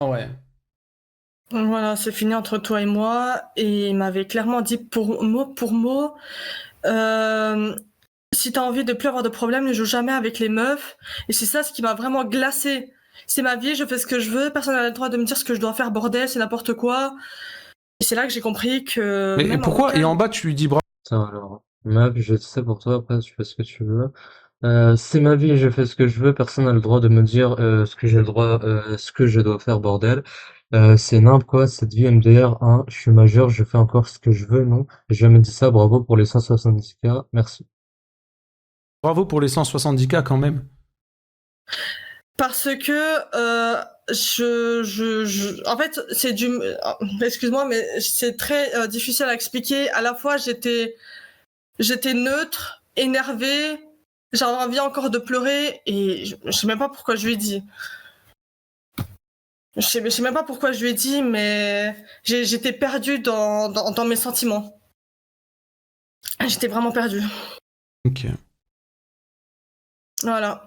Speaker 2: Ouais.
Speaker 3: Voilà, c'est fini entre toi et moi. Et il m'avait clairement dit pour mot, si t'as envie de plus avoir de problème, ne joue jamais avec les meufs. Et c'est ça ce qui m'a vraiment glacée. C'est ma vie, je fais ce que je veux, personne n'a le droit de me dire ce que je dois faire, bordel, c'est n'importe quoi. Et c'est là que j'ai compris que
Speaker 2: Mais
Speaker 3: même en
Speaker 2: pourquoi?
Speaker 3: vocal,
Speaker 2: Et en bas, tu lui dis bravo.
Speaker 1: Ça, alors, ma vie, je sais pour toi, après, tu fais ce que tu veux. C'est ma vie, je fais ce que je veux, personne n'a le droit de me dire ce que j'ai le droit, ce que je dois faire, bordel. C'est n'importe quoi, cette vie MDR, hein, je suis majeur, je fais encore ce que je veux, non? J'ai jamais dit ça, bravo pour les 170K, merci.
Speaker 2: Bravo pour les 170K quand même.
Speaker 3: parce que en fait, c'est du. Excuse-moi, mais c'est très difficile à expliquer. À la fois, j'étais neutre, énervée, j'avais envie encore de pleurer et je sais même pas pourquoi je lui ai dit. Je sais même pas pourquoi je lui ai dit, mais j'étais perdue dans mes sentiments. J'étais vraiment perdue.
Speaker 2: Ok.
Speaker 3: Voilà.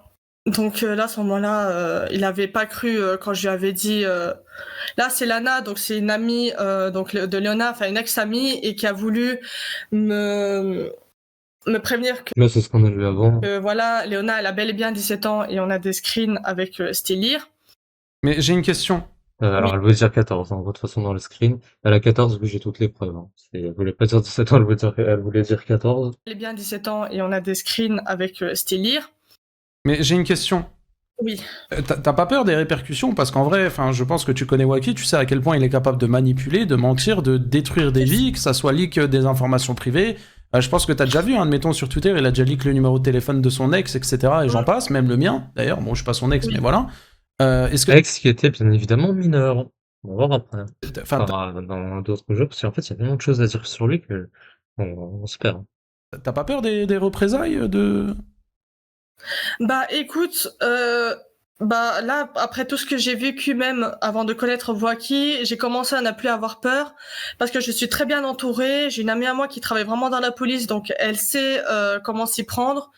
Speaker 3: Donc là, à ce moment-là, il avait pas cru quand je lui avais dit. Là, c'est Lana, donc c'est une amie donc de Léona, enfin une ex-amie, et qui a voulu me prévenir que
Speaker 1: Là, c'est ce qu'on a vu avant.
Speaker 3: voilà, Léona, elle a bel et bien 17 ans et on a des screens avec Stellir.
Speaker 2: Mais j'ai une question.
Speaker 1: Alors, elle voulait dire 14, hein, de toute façon, dans le screen. Elle a 14, vu que j'ai toutes les preuves, hein. Elle voulait pas dire 17 ans, elle voulait dire 14.
Speaker 3: Elle a bien 17 ans et on a des screens avec Stellir.
Speaker 2: Mais j'ai une question.
Speaker 3: Oui.
Speaker 2: T'as pas peur des répercussions? Parce qu'en vrai, je pense que tu connais Wacky, tu sais à quel point il est capable de manipuler, de mentir, de détruire des vies, que ça soit leak des informations privées. Je pense que t'as déjà vu, admettons sur Twitter, il a déjà leak le numéro de téléphone de son ex, etc. Et j'en passe, même le mien, d'ailleurs. Bon, je suis pas son ex, mais voilà. Est-ce que...
Speaker 1: Ex qui était bien évidemment mineur. On va voir après.
Speaker 2: Enfin,
Speaker 1: Dans d'autres jeux, parce qu'en fait, il y a tellement de choses à dire sur lui que on se perd.
Speaker 2: t'as pas peur des représailles de...
Speaker 3: Bah écoute, bah là, après tout ce que j'ai vécu, même avant de connaître Wacky, j'ai commencé à ne plus avoir peur parce que je suis très bien entourée. J'ai une amie à moi qui travaille vraiment dans la police, donc elle sait comment s'y prendre.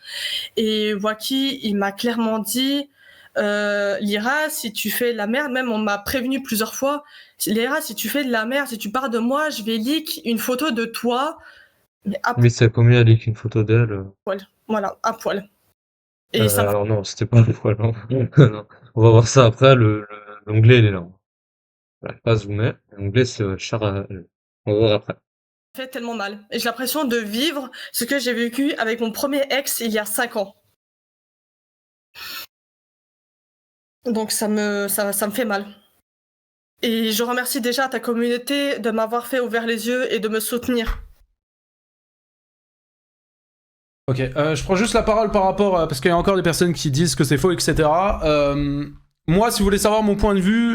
Speaker 3: Et Wacky, il m'a clairement dit, Lyra, si tu fais de la merde, même on m'a prévenu plusieurs fois, Lyra, si tu fais de la merde, si tu parles de moi, je vais leak une photo de toi, mais à
Speaker 1: Mais c'est combien avec une photo d'elle?
Speaker 3: poil. Voilà, à poil. Et ça m'a
Speaker 1: Alors non, c'était pas le poil, non. Non. On va voir ça après, l'onglet il est là. Voilà, pas zoomer. L'onglet c'est char on va voir après.
Speaker 3: fait tellement mal. Et j'ai l'impression de vivre ce que j'ai vécu avec mon premier ex il y a 5 ans. Donc ça me fait mal. Et je remercie déjà ta communauté de m'avoir fait ouvrir les yeux et de me soutenir.
Speaker 2: Ok, je prends juste la parole par rapport... parce qu'il y a encore des personnes qui disent que c'est faux, etc. Moi, si vous voulez savoir mon point de vue,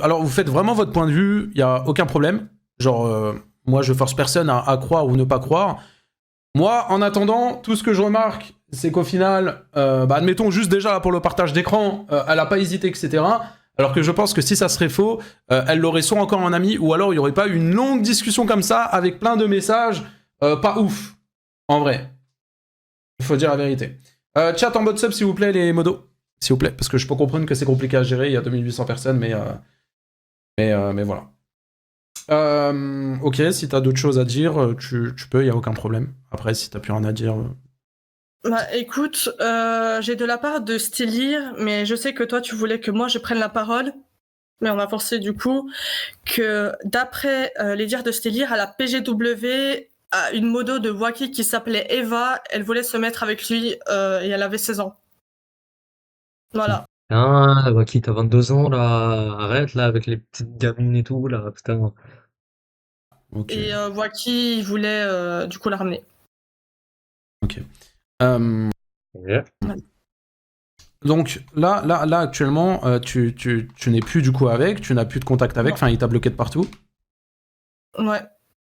Speaker 2: alors vous faites vraiment votre point de vue, il n'y a aucun problème. Genre, moi je force personne à croire ou ne pas croire. Moi, en attendant, tout ce que je remarque, c'est qu'au final, admettons juste déjà là, pour le partage d'écran, elle a pas hésité, etc. Alors que je pense que si ça serait faux, elle l'aurait soit encore en ami, ou alors il n'y aurait pas eu une longue discussion comme ça, avec plein de messages pas ouf, en vrai. Il faut dire la vérité. Chat en mode sub, s'il vous plaît, les modos. S'il vous plaît, parce que je peux comprendre que c'est compliqué à gérer, il y a 2800 personnes, mais voilà. Ok, si t'as d'autres choses à dire, tu peux, il y a aucun problème. Après, si t'as plus rien à dire...
Speaker 3: Bah écoute, j'ai de la part de Stellir, mais je sais que toi tu voulais que moi je prenne la parole. Mais on m'a forcé du coup que d'après les dires de Stellir, à la PGW, à une modo de Wacky qui s'appelait Eva, elle voulait se mettre avec lui et elle avait 16 ans. Voilà.
Speaker 1: Ah, Waki, t'as 22 ans là, arrête là avec les petites gamines et tout là, putain.
Speaker 2: Okay.
Speaker 3: Et Wacky voulait du coup la ramener.
Speaker 2: Ok.
Speaker 1: Yeah.
Speaker 2: Donc là actuellement, tu n'es plus du coup avec, tu n'as plus de contact avec, enfin il t'a bloqué de partout.
Speaker 3: Ouais,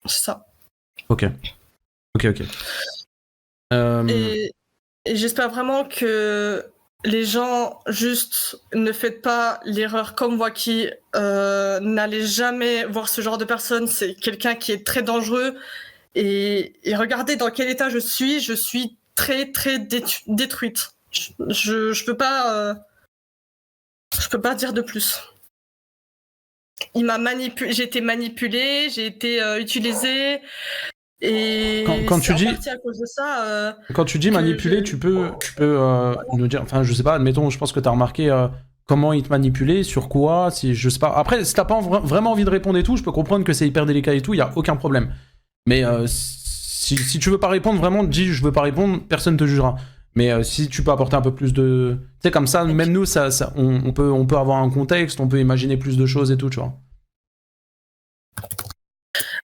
Speaker 3: c'est ça.
Speaker 2: Ok.
Speaker 3: Et j'espère vraiment que les gens juste ne faites pas l'erreur comme Wacky. N'allez jamais voir ce genre de personne. C'est quelqu'un qui est très dangereux. Et regardez dans quel état je suis. Je suis très très détruite. Je peux pas. Je peux pas dire de plus. Il m'a manipulé. J'ai été manipulée. J'ai été utilisée. Et
Speaker 2: quand tu dis
Speaker 3: à cause de ça,
Speaker 2: quand tu dis manipuler, tu peux nous dire, enfin je sais pas, admettons, je pense que t'as remarqué comment il te manipulait, sur quoi, si je sais pas. Après, si t'as pas vraiment envie de répondre et tout, je peux comprendre que c'est hyper délicat et tout, y a aucun problème. Mais si tu veux pas répondre, vraiment, dis je veux pas répondre, personne te jugera. Mais si tu peux apporter un peu plus de... Tu sais, comme ça, même nous, on peut avoir un contexte, on peut imaginer plus de choses et tout, tu vois.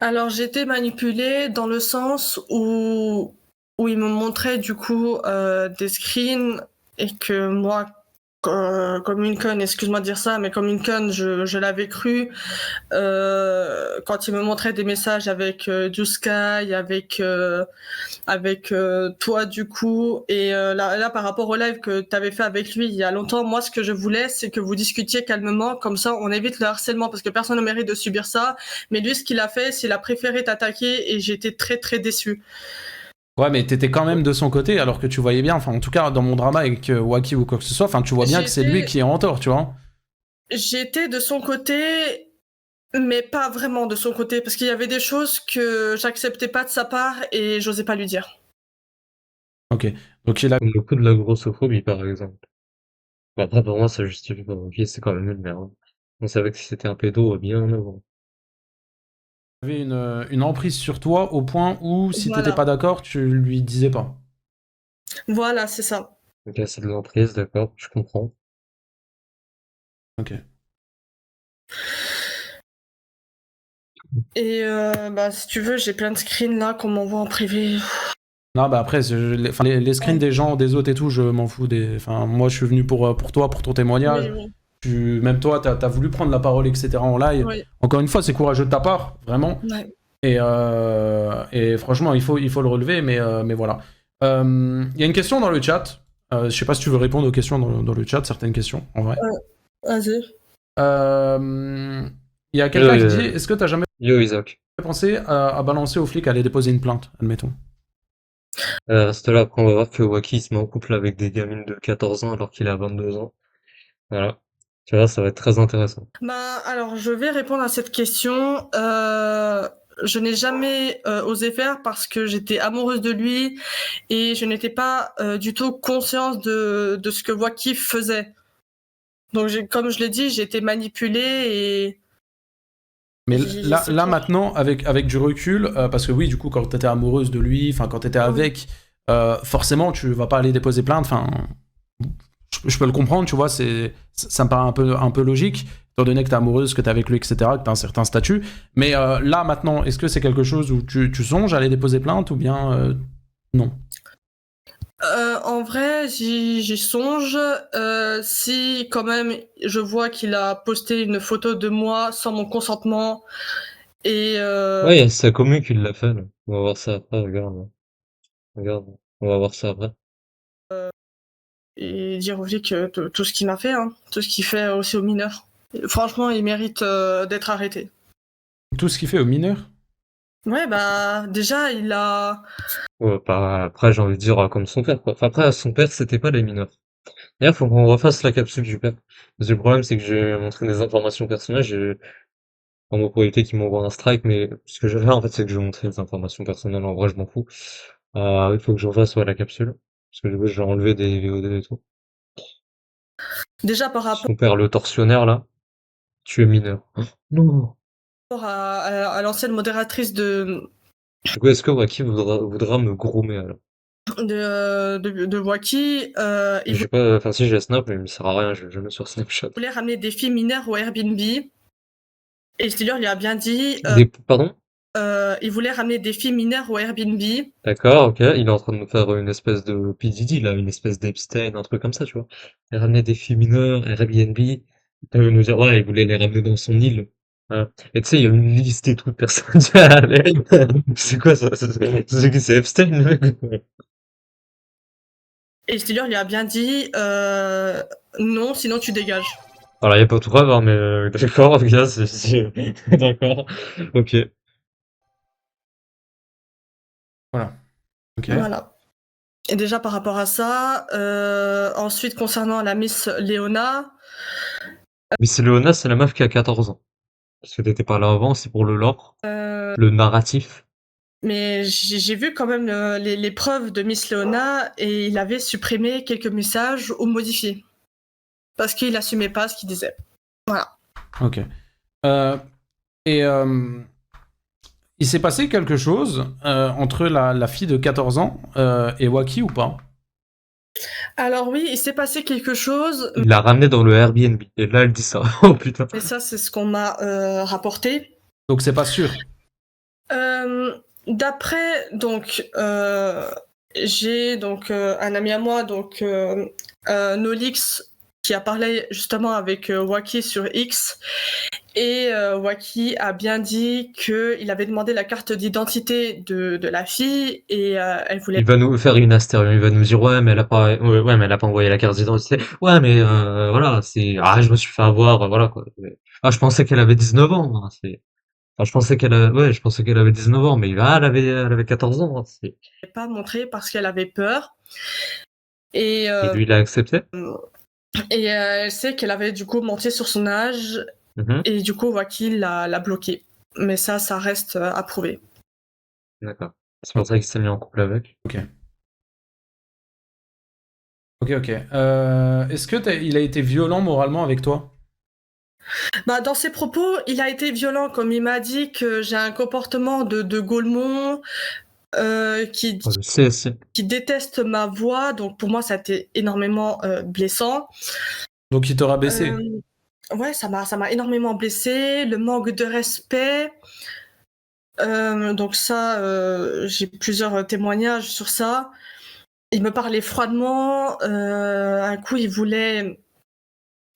Speaker 3: Alors, j'ai été manipulée dans le sens où ils me montraient du coup des screens et que moi, comme une conne, excuse-moi de dire ça, mais comme une conne, je l'avais cru. Quand ils me montraient des messages avec du Sky, avec toi du coup, et là par rapport au live que tu avais fait avec lui il y a longtemps, moi ce que je voulais c'est que vous discutiez calmement, comme ça on évite le harcèlement parce que personne ne mérite de subir ça, mais lui ce qu'il a fait c'est qu'il a préféré t'attaquer et j'étais très très déçue.
Speaker 2: Ouais, mais t'étais quand même de son côté, alors que tu voyais bien, enfin en tout cas dans mon drama avec Waki ou quoi que ce soit, enfin tu vois bien que c'est lui qui est en tort, tu vois.
Speaker 3: J'étais de son côté, mais pas vraiment de son côté, parce qu'il y avait des choses que j'acceptais pas de sa part et j'osais pas lui dire.
Speaker 2: Ok, donc il a...
Speaker 1: Comme le coup de la grossophobie, par exemple. Bon, après, pour moi, ça justifie pas. Ok, c'est quand même une merde. On savait que c'était un pédo bien avant.
Speaker 2: avait une emprise sur toi au point où si
Speaker 3: Voilà.
Speaker 2: t'étais pas d'accord, tu lui disais pas.
Speaker 3: Voilà, c'est ça.
Speaker 1: Ok, c'est de l'emprise, d'accord, je comprends.
Speaker 2: Ok.
Speaker 3: Et si tu veux, j'ai plein de screens là qu'on m'envoie en privé.
Speaker 2: Non, bah après, les screens des gens, des autres et tout, je m'en fous. Enfin, moi, je suis venu pour toi, pour ton témoignage.
Speaker 3: Oui.
Speaker 2: Même toi, t'as voulu prendre la parole, etc. en live.
Speaker 3: Oui.
Speaker 2: Encore une fois, c'est courageux de ta part, vraiment.
Speaker 3: Ouais.
Speaker 2: Et franchement, il faut le relever, mais voilà. Il y a une question dans le chat. Je sais pas si tu veux répondre aux questions dans le chat, certaines questions, en vrai.
Speaker 3: Vas-y.
Speaker 2: Il y a quelqu'un qui dit, est-ce que t'as jamais
Speaker 1: Yo, Isaac.
Speaker 2: pensé à balancer aux flics, à aller déposer une plainte, admettons?
Speaker 1: Reste là, après on va voir que Waki se met en couple avec des gamines de 14 ans alors qu'il a 22 ans. Voilà. Tu vois, ça va être très intéressant.
Speaker 3: Alors, je vais répondre à cette question. Je n'ai jamais osé faire parce que j'étais amoureuse de lui et je n'étais pas du tout consciente de ce que Waki faisait. Donc, comme je l'ai dit, j'ai été manipulée et...
Speaker 2: Mais là maintenant, avec du recul, parce que oui, du coup, quand t'étais amoureuse de lui, enfin, quand t'étais avec, forcément, tu vas pas aller déposer plainte, enfin, je peux le comprendre, tu vois, ça me paraît un peu logique, étant donné que t'es amoureuse, que t'es avec lui, etc., que t'as un certain statut. Mais là, maintenant, est-ce que c'est quelque chose où tu songes à aller déposer plainte ou bien non?
Speaker 3: En vrai, j'y songe. Si quand même je vois qu'il a posté une photo de moi sans mon consentement et
Speaker 1: Ouais, il y a sa commu qui l'a fait, là. On va voir ça après, regarde. Regarde, on va voir ça après.
Speaker 3: dire aux flics tout ce qu'il m'a fait, hein, tout ce qu'il fait aussi aux mineurs. Franchement, il mérite d'être arrêté.
Speaker 2: Tout ce qu'il fait aux mineurs?
Speaker 3: Ouais, déjà, il a...
Speaker 1: Ouais, après, j'ai envie de dire comme son père, quoi. Enfin, après, son père, c'était pas les mineurs. D'ailleurs, faut qu'on refasse la capsule du père. Parce que le problème, c'est que j'ai montré des informations personnelles, j'ai en pour éviter qu'ils m'envoient un strike, mais ce que je vais faire, en fait, c'est que je vais montrer des informations personnelles. En vrai, je m'en fous. Il faut que je refasse, la capsule. Parce que du coup, je vais enlever des VOD et tout.
Speaker 3: Déjà, par rapport
Speaker 1: Son père, le tortionnaire, là, tu es mineur. Non!
Speaker 3: à l'ancienne modératrice de
Speaker 1: Du coup, est-ce que Waki voudra me groomer, alors?
Speaker 3: Waki, il
Speaker 1: J'ai pas, enfin, si j'ai Snap, mais il me sert à rien, je vais jamais sur Snapchat.
Speaker 3: voulait ramener des filles mineures au Airbnb. Et c'est-à-dire, il a bien dit...
Speaker 1: Pardon?
Speaker 3: il voulait ramener des filles mineures au Airbnb.
Speaker 1: D'accord, ok, il est en train de me faire une espèce de P. Diddy, là, une espèce d'Epstein, un truc comme ça, tu vois. Il ramenait des filles mineures, Airbnb, il veut nous dire, ouais, il voulait les ramener dans son île. Voilà. Et tu sais, il y a une liste et tout de personnes. C'est quoi ça? C'est Epstein, le mec?
Speaker 3: Et c'est-à-dire, il a bien dit non, sinon tu dégages.
Speaker 1: Alors, il n'y a pas de preuve, hein, mais d'accord, gars, d'accord, ok.
Speaker 2: Voilà. Ok.
Speaker 3: Voilà. Et déjà par rapport à ça, ensuite concernant la Miss Léona.
Speaker 1: Mais c'est Léona, c'est la meuf qui a 14 ans. Parce que t'étais pas là avant, c'est pour le lore, le narratif.
Speaker 3: Mais j'ai vu quand même les preuves de Miss Léona et il avait supprimé quelques messages ou modifié. parce qu'il assumait pas ce qu'il disait. Voilà.
Speaker 2: Ok. Et il s'est passé quelque chose entre la fille de 14 ans et Waki ou pas?
Speaker 3: Alors oui, il s'est passé quelque chose,
Speaker 1: Il l'a ramené dans le Airbnb. Et là, elle dit ça. Oh putain.
Speaker 3: mais ça c'est ce qu'on m'a rapporté.
Speaker 2: Donc c'est pas sûr.
Speaker 3: D'après donc j'ai donc un ami à moi donc Nolix qui a parlé justement avec Waki sur X et Waki a bien dit qu'il avait demandé la carte d'identité de la fille et elle voulait.
Speaker 1: Il va nous faire une astérion. Il va nous dire, ouais, mais elle a pas, ouais, mais elle a pas envoyé la carte d'identité. Ouais, mais, voilà, je me suis fait avoir, voilà, quoi. Je pensais qu'elle avait 19 ans, hein, je pensais je pensais qu'elle avait 19 ans, mais, elle avait 14 ans, hein,
Speaker 3: Pas montré parce qu'elle avait peur. Et
Speaker 1: lui, il a accepté.
Speaker 3: elle sait qu'elle avait du coup menti sur son âge
Speaker 1: Mhm.
Speaker 3: et du coup Waki l'a bloqué. Mais ça reste à prouver.
Speaker 1: D'accord. C'est pour ça qu'il s'est mis en couple avec.
Speaker 2: Ok. Est-ce que il a été violent moralement avec toi?
Speaker 3: Bah, dans ses propos, il a été violent, comme il m'a dit que j'ai un comportement de Gaulmon, qui
Speaker 1: Je sais, c'est.
Speaker 3: déteste ma voix, donc pour moi ça a été énormément blessant.
Speaker 2: Donc il te rabaissé.
Speaker 3: Ouais, ça m'a énormément blessé, le manque de respect. Donc ça, j'ai plusieurs témoignages sur ça. Il me parlait froidement. Un coup, il voulait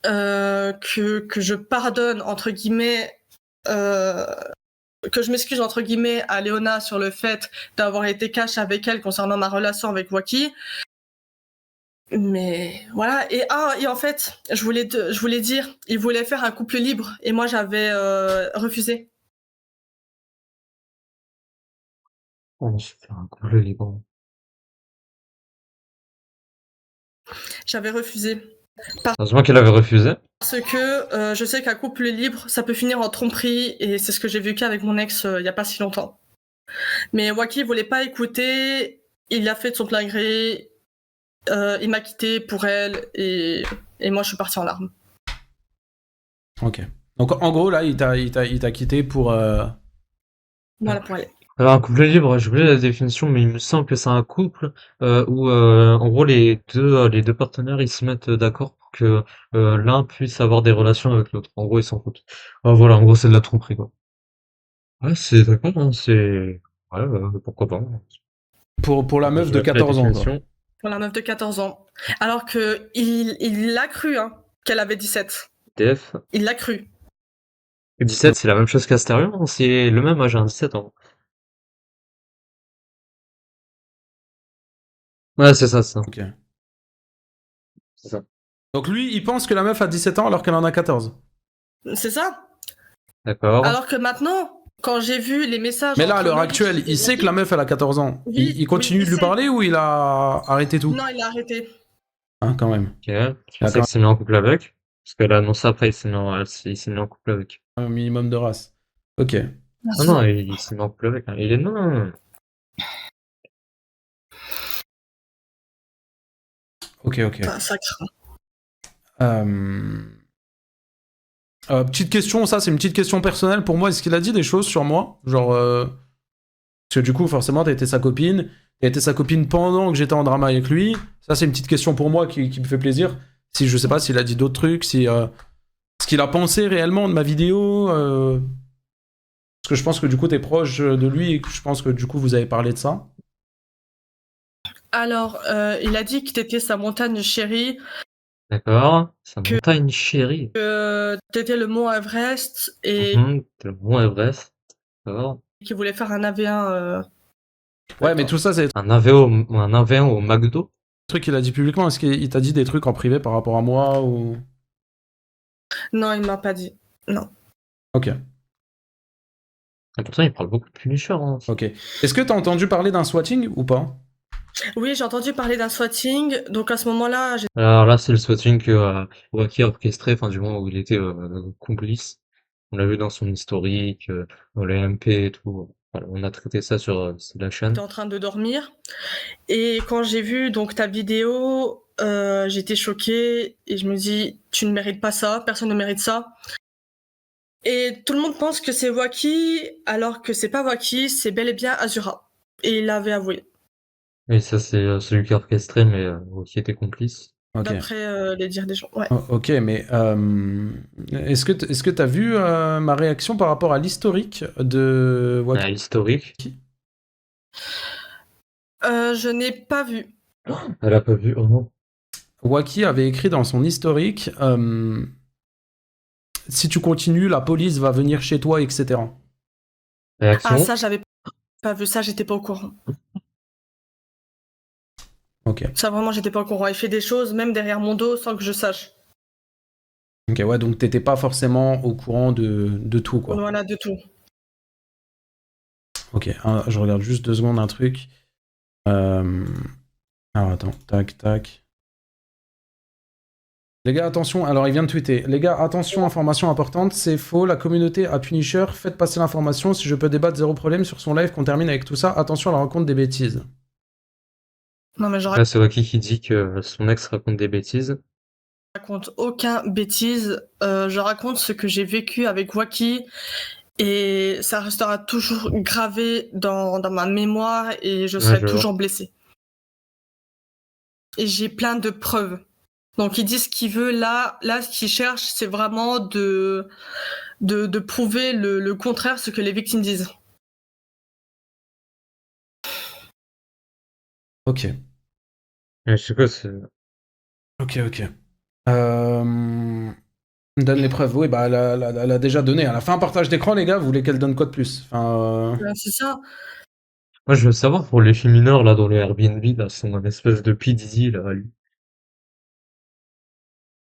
Speaker 3: que je pardonne entre guillemets. Que je m'excuse entre guillemets à Léona sur le fait d'avoir été cash avec elle concernant ma relation avec Waki. Mais voilà, et en fait, je voulais dire, il voulait faire un couple libre et moi j'avais refusé.
Speaker 1: On se fait un couple libre.
Speaker 3: J'avais refusé.
Speaker 1: Heureusement qu'elle avait refusé.
Speaker 3: Parce que je sais qu'un couple libre, ça peut finir en tromperie et c'est ce que j'ai vécu avec mon ex il y a pas si longtemps. Mais Waki voulait pas écouter, il l'a fait de son plein gré, il m'a quitté pour elle et moi je suis partie en larmes.
Speaker 2: Ok. Donc en gros là, il t'a quitté pour.
Speaker 3: Voilà pour elle.
Speaker 1: Alors, un couple libre, j'ai oublié la définition, mais il me semble que c'est un couple où, en gros, les deux partenaires, ils se mettent d'accord pour que l'un puisse avoir des relations avec l'autre. En gros, ils s'en foutent. Voilà, en gros, c'est de la tromperie, quoi. Ouais, c'est d'accord, hein, ouais, pourquoi pas.
Speaker 2: Pour la meuf de 14 ans, quoi.
Speaker 3: Pour la meuf de 14 ans. Alors que il l'a cru, hein, qu'elle avait 17.
Speaker 1: TF.
Speaker 3: Il l'a cru.
Speaker 1: 17, c'est la même chose qu'Astérion, hein, c'est le même âge, hein, 17 ans. Ouais, c'est ça, ça.
Speaker 2: Ok.
Speaker 1: C'est ça.
Speaker 2: Donc lui, il pense que la meuf a 17 ans alors qu'elle en a 14.
Speaker 3: C'est ça.
Speaker 1: D'accord.
Speaker 3: Alors que maintenant, quand j'ai vu les messages.
Speaker 2: Mais là, à
Speaker 3: entre
Speaker 2: l'heure
Speaker 3: Nolix
Speaker 2: actuelle,
Speaker 3: et
Speaker 2: il sait que la meuf, elle a 14 ans.
Speaker 3: Oui,
Speaker 2: Il continue
Speaker 3: oui,
Speaker 2: de lui
Speaker 3: sait.
Speaker 2: parler ou il a arrêté tout?
Speaker 3: Non, il a arrêté.
Speaker 2: Hein, quand même.
Speaker 1: Ok. C'est pour ça qu'il s'est mis en couple avec. Parce qu'elle a annoncé après, il s'est mis en couple avec.
Speaker 2: Un minimum de race. Ok.
Speaker 1: Ah non, il s'est mis en couple avec, hein. Il est non.
Speaker 2: Ok.
Speaker 3: Ça craint.
Speaker 2: Petite question, ça c'est une petite question personnelle pour moi. Est-ce qu'il a dit des choses sur moi? Genre. Parce que du coup, forcément, t'as été sa copine. T'as été sa copine pendant que j'étais en drama avec lui. Ça, c'est une petite question pour moi qui me fait plaisir. Si je sais pas s'il a dit d'autres trucs, si. Ce qu'il a pensé réellement de ma vidéo. Parce que je pense que du coup, t'es proche de lui et que je pense que du coup, vous avez parlé de ça.
Speaker 3: Alors, il a dit que t'étais sa montagne chérie,
Speaker 1: D'accord. Sa montagne chérie.
Speaker 3: que t'étais le mont Everest et
Speaker 1: Le mont Everest. D'accord.
Speaker 3: qu'il voulait faire un AV1.
Speaker 2: Ouais, mais tout ça, c'est des
Speaker 1: Un AV1 au McDo.
Speaker 2: trucs qu'il a dit publiquement. Est-ce qu'il t'a dit des trucs en privé par rapport à moi ou.
Speaker 3: Non, il m'a pas dit. Non.
Speaker 2: Ok.
Speaker 1: Et pourtant, il parle beaucoup de Punisher, hein.
Speaker 2: Ok. Est-ce que t'as entendu parler d'un swatting ou pas?
Speaker 3: Oui, j'ai entendu parler d'un swatting, donc à ce moment-là, j'ai
Speaker 1: Alors là, c'est le swatting que Wacky a orchestré, enfin, du moment où il était complice. On l'a vu dans son historique, dans les MP et tout. Voilà, on a traité ça sur la chaîne.
Speaker 3: été en train de dormir. Et quand j'ai vu donc ta vidéo, j'étais choquée et je me dis, tu ne mérites pas ça, personne ne mérite ça. Et tout le monde pense que c'est Waki, alors que c'est pas Waki, c'est bel et bien Azura. Et il l'avait avoué,
Speaker 1: Et ça, c'est celui qui a orchestré, mais qui était complice.
Speaker 2: Ok.
Speaker 3: d'après les dires des gens. Ouais.
Speaker 2: Ok, mais est-ce que t'as vu ma réaction par rapport à l'historique de Waki?
Speaker 1: Historique.
Speaker 3: Je n'ai pas vu.
Speaker 1: Elle a pas vu. Oh non.
Speaker 2: Waki avait écrit dans son historique si tu continues, la police va venir chez toi, etc.
Speaker 1: Réaction.
Speaker 3: Ah, ça, j'avais pas vu ça, j'étais pas au courant.
Speaker 2: Ok.
Speaker 3: Ça, vraiment, j'étais pas au courant. Il fait des choses, même derrière mon dos, sans que je sache.
Speaker 2: Ok, ouais, donc t'étais pas forcément au courant de tout, quoi.
Speaker 3: Voilà, de tout.
Speaker 2: Ok, je regarde juste 2 secondes un truc. Alors attends, tac, tac. Les gars, attention, alors il vient de tweeter. Les gars, attention, information importante, c'est faux, la communauté a Punisher, faites passer l'information, si je peux débattre, zéro problème sur son live, qu'on termine avec tout ça, attention à la rencontre des bêtises.
Speaker 3: Non, mais je
Speaker 1: Là, c'est Waki qui dit que son ex raconte des bêtises.
Speaker 3: raconte aucun bêtise. Je raconte ce que j'ai vécu avec Waki. Et ça restera toujours gravé dans ma mémoire et je
Speaker 1: Ouais,
Speaker 3: serai
Speaker 1: je vois.
Speaker 3: toujours blessée. Et j'ai plein de preuves. Donc il dit ce qu'il veut. Là, ce qu'il cherche, c'est vraiment de prouver le contraire, ce que les victimes disent.
Speaker 2: Ok.
Speaker 1: Je sais pas, c'est...
Speaker 2: Ok, ok. Donne les preuves, oui, bah elle a déjà donné. Elle a fait un partage d'écran, les gars, vous voulez qu'elle donne quoi de plus? Enfin,
Speaker 3: C'est ça.
Speaker 1: Moi, je veux savoir pour les filles mineures, là, dans les Airbnb, là, sont un espèce de P. Diddy, là, lui.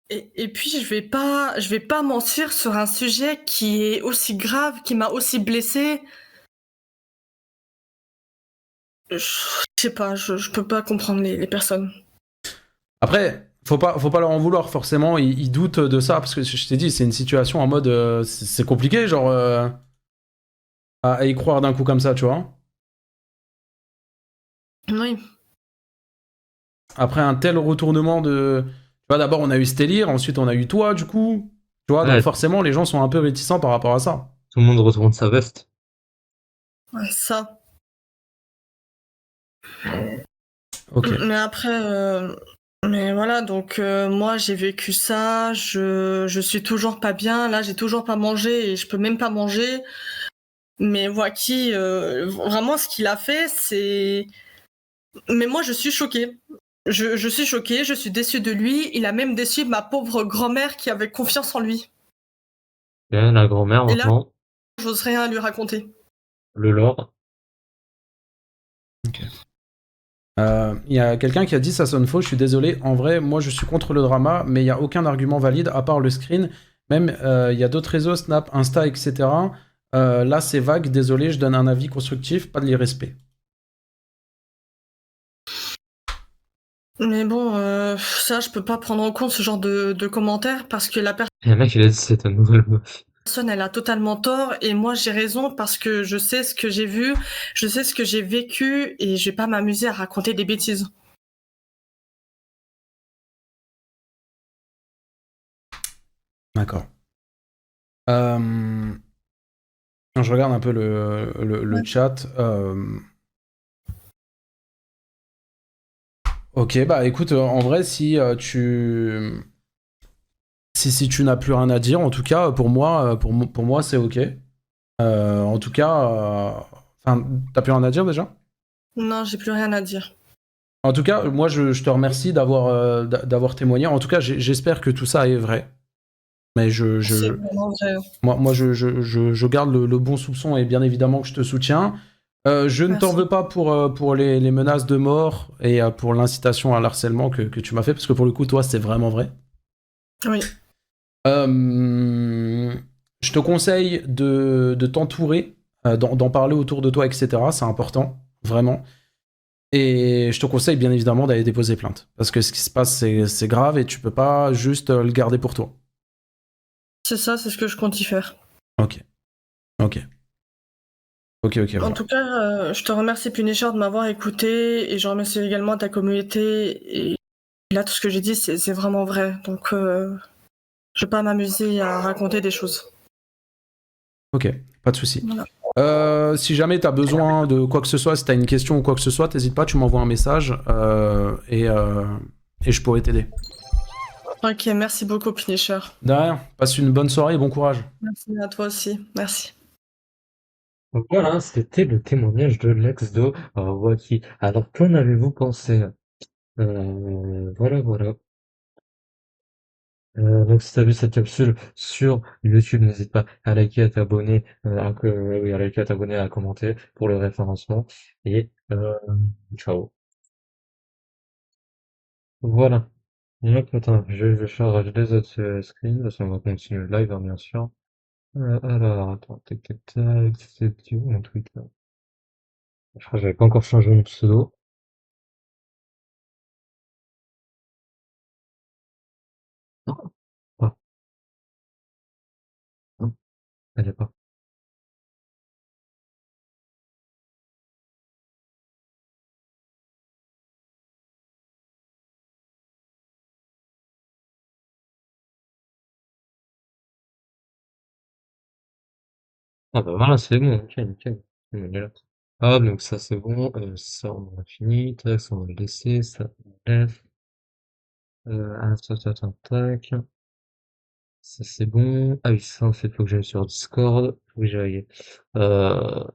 Speaker 3: Et puis je vais pas mentir sur un sujet qui est aussi grave, qui m'a aussi blessée. Je sais pas, je peux pas comprendre les personnes.
Speaker 2: après, faut pas leur en vouloir, forcément, ils doutent de ça, parce que je t'ai dit, c'est une situation en mode, c'est compliqué, genre, à y croire d'un coup comme ça, tu vois.
Speaker 3: Oui.
Speaker 2: Après un tel retournement de... Tu vois, d'abord on a eu Stellir, ensuite on a eu toi, du coup. Tu vois, donc
Speaker 1: Ouais,
Speaker 2: forcément, les gens sont un peu réticents par rapport à ça.
Speaker 1: tout le monde retourne sa veste.
Speaker 3: Ouais, ça.
Speaker 2: Ok.
Speaker 3: Mais après, mais voilà, donc moi j'ai vécu ça, je suis toujours pas bien, là j'ai toujours pas mangé et je peux même pas manger. Mais Waki, vraiment ce qu'il a fait, c'est... Mais moi je suis choquée. Je suis choquée, je suis déçue de lui. Il a même déçu ma pauvre grand-mère qui avait confiance en lui.
Speaker 1: Et la grand-mère,
Speaker 3: Et là,
Speaker 1: maintenant,
Speaker 3: j'ose rien lui raconter.
Speaker 1: le lore.
Speaker 2: Il y a quelqu'un qui a dit ça sonne faux, je suis désolé. En vrai, moi je suis contre le drama, mais il n'y a aucun argument valide à part le screen. Même il y a d'autres réseaux, Snap, Insta, etc. Là c'est vague, désolé, je donne un avis constructif, pas de l'irrespect.
Speaker 3: Mais bon, ça je peux pas prendre en compte ce genre de commentaires parce que la
Speaker 1: Et le mec, il a dit c'est une nouvelle meuf.
Speaker 3: personne, elle a totalement tort et moi j'ai raison parce que je sais ce que j'ai vu, je sais ce que j'ai vécu et je vais pas m'amuser à raconter des bêtises.
Speaker 2: D'accord. Je regarde un peu le chat. Ok, bah écoute, en vrai, si tu... Si tu n'as plus rien à dire, en tout cas, pour moi c'est ok. En tout cas, enfin, t'as plus rien à dire déjà?
Speaker 3: Non, j'ai plus rien à dire.
Speaker 2: En tout cas, moi je te remercie d'avoir témoigné. En tout cas, j'espère que tout ça est vrai. Mais
Speaker 3: C'est vraiment vrai.
Speaker 2: moi je garde le bon soupçon et bien évidemment que je te soutiens. Je ne t'en
Speaker 3: Merci.
Speaker 2: veux pas pour les menaces de mort et pour l'incitation à l'harcèlement que tu m'as fait, parce que pour le coup, toi, c'est vraiment vrai.
Speaker 3: Oui.
Speaker 2: Je te conseille de t'entourer, d'en parler autour de toi, etc. C'est important, vraiment. Et je te conseille bien évidemment d'aller déposer plainte. Parce que ce qui se passe, c'est grave et tu peux pas juste le garder pour toi.
Speaker 3: C'est ça, c'est ce que je compte y faire.
Speaker 2: Ok. Ok. Ok,
Speaker 3: En
Speaker 2: voilà.
Speaker 3: tout cas, je te remercie Punisher de m'avoir écouté et je remercie également ta communauté et Là, tout ce que j'ai dit, c'est vraiment vrai. Donc, je vais pas m'amuser à raconter des choses.
Speaker 2: Ok, pas de souci.
Speaker 3: Voilà.
Speaker 2: Si jamais tu as besoin de quoi que ce soit, si tu as une question ou quoi que ce soit, t'hésites pas, tu m'envoies un message et je pourrai t'aider.
Speaker 3: Ok, merci beaucoup, Punisher.
Speaker 2: De rien, passe une bonne soirée et bon courage.
Speaker 3: Merci à toi aussi. Merci.
Speaker 1: Donc voilà, c'était le témoignage de l'ex de Waki. Alors, qu'en avez-vous pensé? Voilà, voilà. Donc si t'as vu cette capsule sur YouTube, n'hésite pas à liker, à t'abonner, oui, à liker, à t'abonner, à commenter pour le référencement. Et ciao. Voilà. Donc attends, je vais charger les autres screens parce qu'on va continuer le live, hein, bien sûr. Alors, attends, tac, tac, tac, c'est où mon tweet là? Je crois que j'avais pas encore changé mon pseudo. Non, pas. Non, elle est pas. Ah bah voilà, c'est bon, nickel, nickel. On est là. Ah, donc ça c'est bon, ça on a fini, tac, ça on va le laisser, ça on enlève. Tac, tac, tac, tac. Ça c'est bon. Ah oui, ça en fait, faut que j'aille sur Discord. Faut que j'aille euh,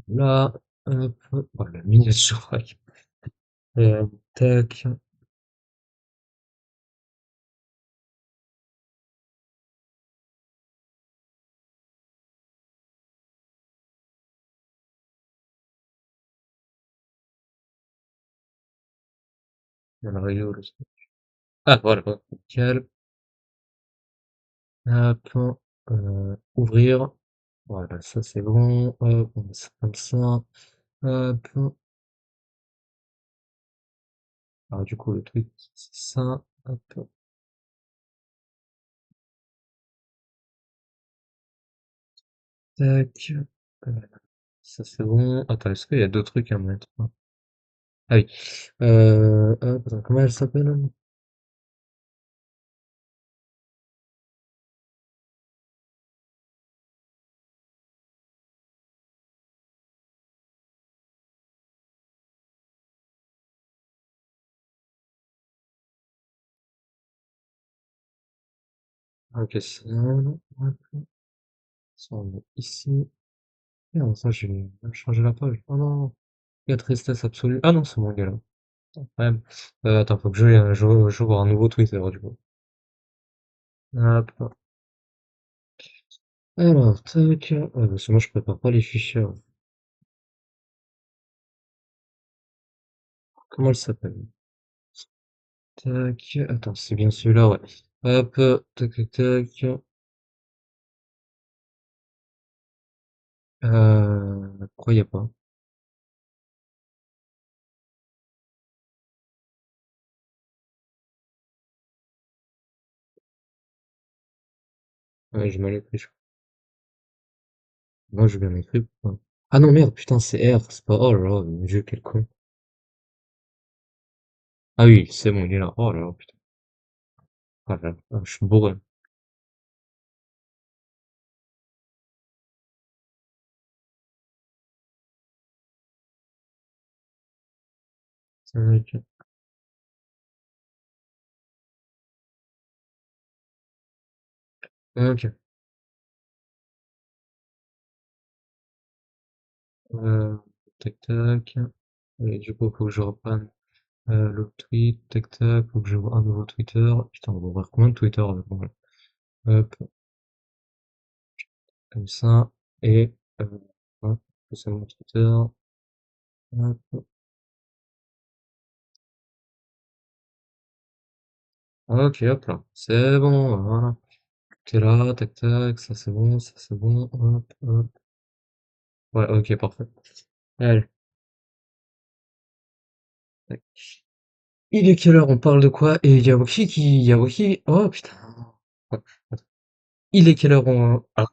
Speaker 1: là. Hop. Oh, la miniature rack. Tac. Il y a le rayon, le truc. Ah voilà, hop, nickel. Hop. Ouvrir. Voilà, ça c'est bon. Hop, on met ça comme ça. Hop. Alors du coup, le truc, c'est ça. Hop. Tac. Euh, Ça c'est bon. Attends, est-ce qu'il y a d'autres trucs à mettre? Ah oui. Hop, attends, comment elle s'appelle? Ok, ça. Hop, ça, on met ici. Merde, ça, j'ai changé la page. Oh non. Il y a tristesse absolue. Ah non, c'est bon, il est là. Ouais. Attends, faut que j'ouvre un nouveau Twitter, du coup. Hop. Alors, tac. Parce que moi, je prépare pas les fichiers. Comment elle s'appelle? Tac. Attends, c'est bien celui-là, ouais. Hop. Tac, tac, tac. Pourquoi il y a pas? Ouais, j'ai mal écrit, je crois. Moi, j'ai bien écrit, pourquoi? Ah non, merde, putain, c'est R, c'est pas... Oh là là, mon Dieu, quel con. Ah oui, c'est bon, il est là. Oh là là, putain. Ah là, ah, je suis bourré. Tac. Ok. Euh, tac, tac. Et du coup, faut que je reprenne le tweet. Tac, tac. Faut que je vois un nouveau Twitter. Putain, on va voir combien de Twitter avec moi. Hop, comme ça. Et, euh, hop, c'est mon Twitter. Hop. Ok, hop là. C'est bon, voilà. T'es là, tac, tac. Ça, c'est bon, ça, c'est bon. Hop, hop. Ouais, ok, parfait. Allez. Tac. Il est quelle heure? On parle de quoi? Et Yawaki qui... Yawaki... Oh putain. Ouais, attends. Il est quelle heure? Ah.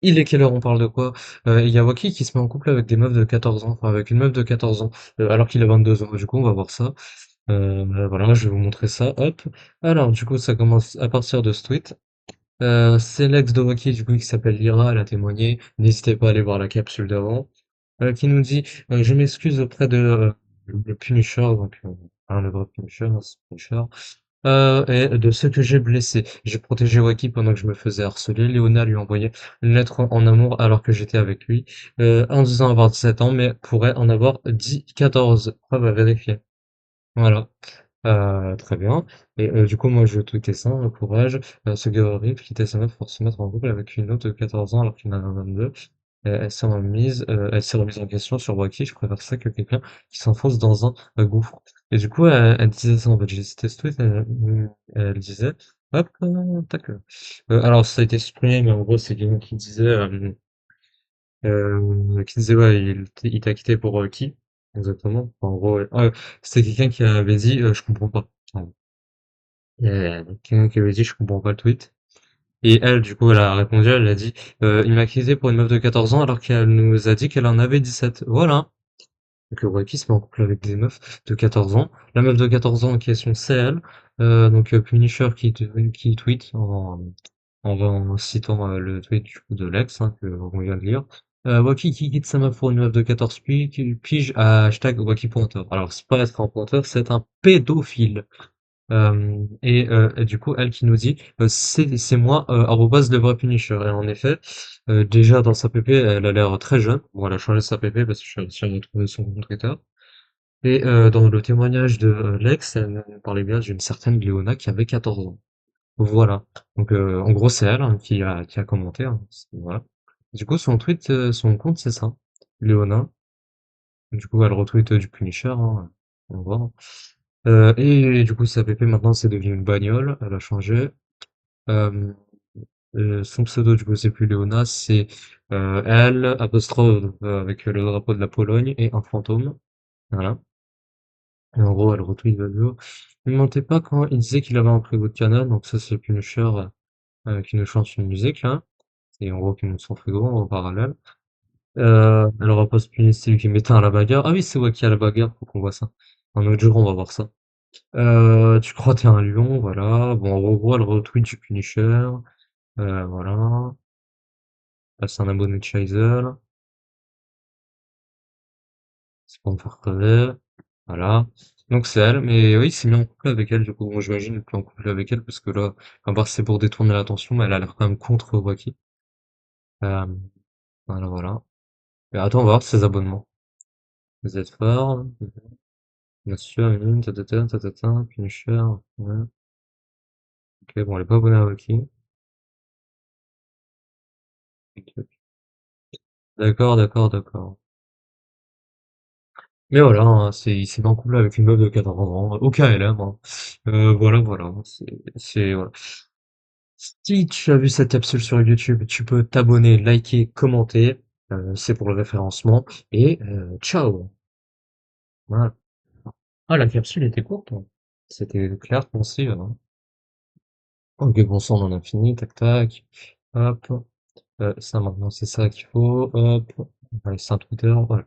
Speaker 1: Il est quelle heure? On parle de quoi? Il y a Waki qui se met en couple avec des meufs de 14 ans, enfin avec une meuf de 14 ans, alors qu'il a 22 ans. Du coup, on va voir ça. Voilà, je vais vous montrer ça. Hop. Alors, du coup, ça commence à partir de ce tweet. C'est l'ex de Waki, du coup, qui s'appelle Lyra, elle a témoigné. N'hésitez pas à aller voir la capsule d'avant. Qui nous dit je m'excuse auprès de le Punisher, donc hein, le vrai Punisher, hein, c'est Punisher, et de ceux que j'ai blessés. J'ai protégé Waki pendant que je me faisais harceler. Léona lui envoyait une lettre en amour alors que j'étais avec lui, en disant avoir 17 ans, mais pourrait en avoir 10, 14. Preuve à vérifier. Voilà. Très bien. Et du coup, moi, je tweetais ça, courage. Ce gars horrible quittait sa meuf pour se mettre en couple avec une autre de 14 ans alors qu'il en a 22. Elle s'est remise en question sur Wacky. Je préfère ça que quelqu'un qui s'enfonce dans un gouffre. Et du coup, elle disait ça, en fait, j'ai cité ce tweet, elle disait, hop, tac. Alors, ça a été supprimé, mais en gros, c'est quelqu'un qui disait, ouais, il t'a quitté pour qui? Exactement. Enfin, en gros, ouais. C'était quelqu'un qui avait dit, je comprends pas. Enfin, quelqu'un qui avait dit, je comprends pas le tweet. Et elle, du coup, elle a répondu, elle a dit, il m'a quitté pour une meuf de 14 ans alors qu'elle nous a dit qu'elle en avait 17. Voilà. Donc, Waki se met en couple avec des meufs de 14 ans. La meuf de 14 ans en question, c'est elle. Donc, Punisher qui tweet en citant le tweet du coup, de l'ex, hein, que on vient de lire. Waki qui quitte sa meuf pour une meuf de 14 piges, hashtag Waki pointeur. Alors, c'est pas être un pointeur, c'est un pédophile. Et du coup, elle qui nous dit, c'est moi, arrobase le vrai Punisher. Et en effet, déjà dans sa PP, elle a l'air très jeune. Bon, elle a changé sa PP parce que je suis réussi à retrouver son compte Twitter. Et dans le témoignage de l'ex, elle parlait bien d'une certaine Léona qui avait 14 ans. Voilà. Donc en gros, c'est elle hein, qui a commenté. Hein. Voilà. Du coup, son tweet, son compte, c'est ça. Léona. Du coup, elle retweet du Punisher. Hein. On voit. Et du coup, sa PP maintenant, c'est devenu une bagnole. Elle a changé. Euh, son pseudo, du coup, c'est plus Léona, c'est L, apostrophe, avec le drapeau de la Pologne et un fantôme. Voilà. Et en gros, elle retweet Valio. Il mentait pas quand il disait qu'il avait un frigo de canal, donc ça, c'est le Punisher qui nous chante une musique, là. Et en gros, qui monte son frigo en parallèle. Elle repose Punis, c'est lui qui mettait à la bagarre. Ah oui, c'est Waki à la bagarre, faut qu'on voit ça. Un autre jour, on va voir ça. Tu crois que t'es un lion, voilà. Bon, en gros, elle retweet du Punisher. Voilà. Là, c'est un abonné de Chaisel. C'est pour me faire crever. Voilà. Donc c'est elle, mais oui, il s'est mis en couple avec elle, du coup. Moi, j'imagine qu'il est en couple avec elle, parce que là, à part c'est pour détourner l'attention, mais elle a l'air quand même contre Waki. Euh, voilà, voilà. Et attends, on va voir ses abonnements. Vous êtes fort. Bien sûr, une, tatata, tatata, Punisher. Ouais. Ok, bon, elle est pas abonnée à Waki. Ok. D'accord, d'accord, d'accord. Mais voilà, hein, il s'est mis en couple avec une meuf de 14 ans, au KLM, hein. Voilà, voilà, voilà. Si tu as vu cette capsule sur YouTube, tu peux t'abonner, liker, commenter, c'est pour le référencement, et ciao! Voilà. Ah, la capsule était courte, hein. C'était clair, concis, hein. Ok, bon, ça, on en a fini, tac, tac. Hop. Ça, maintenant, c'est ça qu'il faut, hop. Allez, c'est un Twitter, voilà.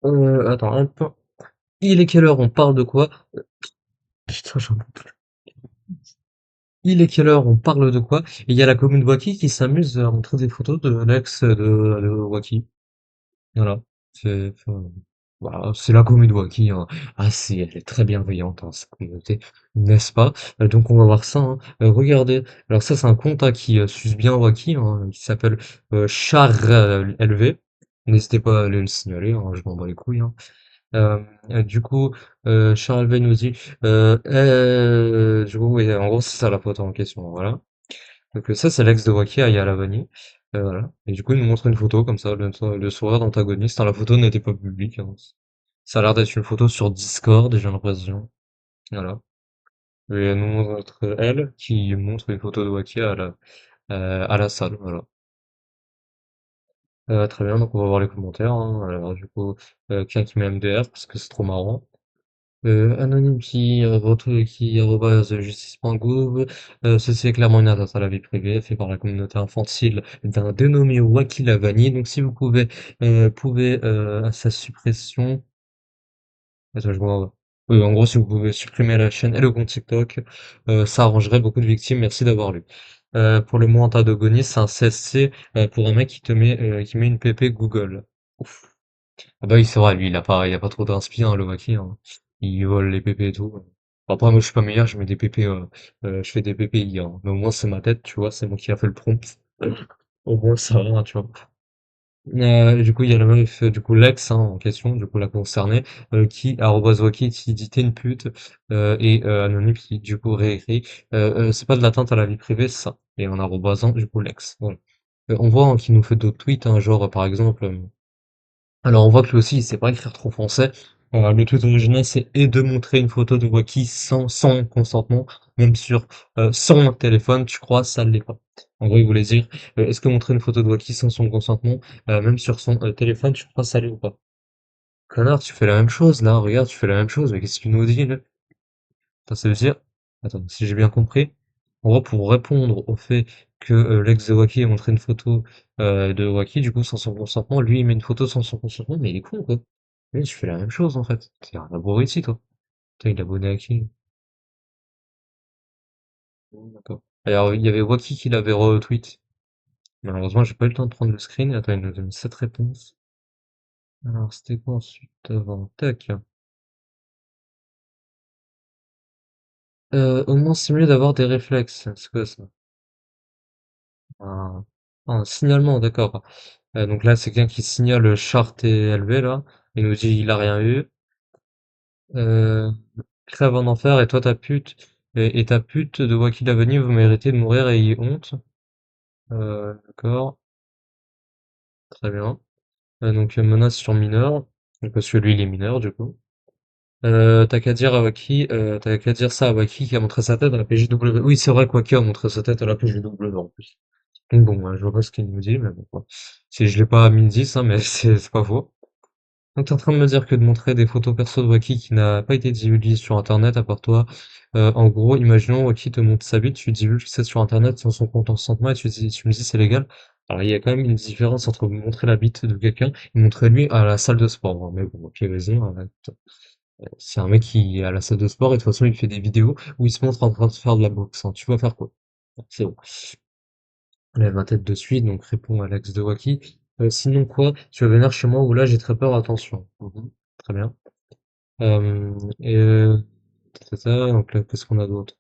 Speaker 1: Euh, attends, hop. Il est quelle heure? On parle de quoi? Putain, j'en peux plus. Il est quelle heure? On parle de quoi? Et il y a la commune de Wacky qui s'amuse à montrer des photos de l'ex de Wacky. Voilà. Enfin, voilà, c'est la commune de Wacky, hein. Ah, elle est très bienveillante, hein, cette communauté, n'est-ce pas? Donc on va voir ça, hein. Regardez. Alors ça, c'est un compte hein, qui suce bien Wacky, hein, qui s'appelle Char LV. N'hésitez pas à aller le signaler, hein, je m'en bats les couilles, hein. Du coup, Charles Bay nous dit, du coup, oui, en gros, c'est ça la photo en question, voilà. Donc ça, c'est l'ex de Waki, Aya Lavani. Voilà. Et du coup, il nous montre une photo comme ça, le sourire d'antagoniste. Hein, la photo n'était pas publique. Hein. Ça a l'air d'être une photo sur Discord, j'ai l'impression. Voilà. Et elle nous montre elle qui montre une photo de Waki à la salle. Voilà. Très bien, donc on va voir les commentaires, hein. Alors du coup, quelqu'un qui met MDR parce que c'est trop marrant. Anonyme qui arobase justice.gouv, ceci est clairement une atteinte à la vie privée fait par la communauté infantile d'un dénommé Wacky Lavani. Donc si vous pouvez à sa suppression. Attends, je vois. Oui, en gros, si vous pouvez supprimer la chaîne et le compte TikTok, ça arrangerait beaucoup de victimes. Merci d'avoir lu. Pour le mot antagoniste, c'est un CSC pour un mec qui met une PP Google. Ouf. Ah bah oui, c'est vrai, lui, il a pas trop d'inspi, hein, le Wacky, hein. Il vole les PP et tout. Après, moi, je suis pas meilleur, je mets des PP, je fais des PPI, hein. Mais au moins, c'est ma tête, tu vois, c'est moi qui a fait le prompt. Au moins, ça va, tu vois. Du coup, il y a la meuf, du coup, l'ex, hein, en question, du coup, la concernée, qui, arobase Wacky, qui dit t'es une pute, et Anonyme qui, du coup, réécrit, c'est pas de l'atteinte à la vie privée, c'est ça. Et en arrobasant, du coup, l'ex. Voilà. On voit hein, qu'il nous fait d'autres tweets, hein, genre, par exemple, alors on voit que lui aussi, il sait pas écrire trop français. Le tweet original, c'est et de montrer une photo de Wacky sans consentement, même sur son téléphone, tu crois, ça l'est pas. En gros, il voulait dire, est-ce que montrer une photo de Wacky sans son consentement, même sur son téléphone, tu crois, ça l'est ou pas? Connard, tu fais la même chose, là, regarde, tu fais la même chose, mais qu'est-ce que tu nous dis, là? Attends, ça veut dire, attends, si j'ai bien compris, en gros, pour répondre au fait que l'ex de Wacky ait montré une photo de Wacky, du coup, sans son consentement, lui, il met une photo sans son consentement, mais il est con, quoi. Oui, tu fais la même chose, en fait. T'es un abruti, toi. Putain, il est abonné à qui? D'accord. Alors, il y avait Wacky qui l'avait retweet. Malheureusement, j'ai pas eu le temps de prendre le screen. Attends, il nous donne cette réponse. Alors, c'était quoi ensuite avant? Tac. Au moins, c'est mieux d'avoir des réflexes. C'est quoi ça? Un, un signalement, d'accord. Donc là, c'est quelqu'un qui signale charte et élevé, là. Il nous dit il a rien eu. Euh, Crève en enfer et toi ta pute et ta pute de Wacky Lavani, vous méritez de mourir et ayez honte. D'accord, très bien. Donc menace sur mineur, donc, parce que lui il est mineur du coup. T'as qu'à dire ça à Wacky qui a montré sa tête à la PJW. Oui, c'est vrai que Wacky a montré sa tête à la PJW en plus. Donc bon, je vois pas ce qu'il nous dit, mais bon, quoi. Si je l'ai pas mis 10, hein, mais c'est pas faux. Donc t'es en train de me dire que de montrer des photos perso de Wacky qui n'a pas été divulguée sur internet à part toi, en gros, imaginons Wacky te montre sa bite, tu divulgues ça sur internet sans son consentement et tu me dis c'est légal. Alors il y a quand même une différence entre montrer la bite de quelqu'un et montrer lui à la salle de sport, hein. Mais bon, ok, vas-y, arrête. C'est un mec qui est à la salle de sport et de toute façon il fait des vidéos où il se montre en train de faire de la boxe, hein. Tu vas faire quoi? C'est bon. Lève ma tête de suite, donc réponds à l'ex de Wacky. Sinon quoi? Tu vas venir chez moi ou là j'ai très peur, attention. Mhm. Très bien. Et donc là, qu'est-ce qu'on a d'autre?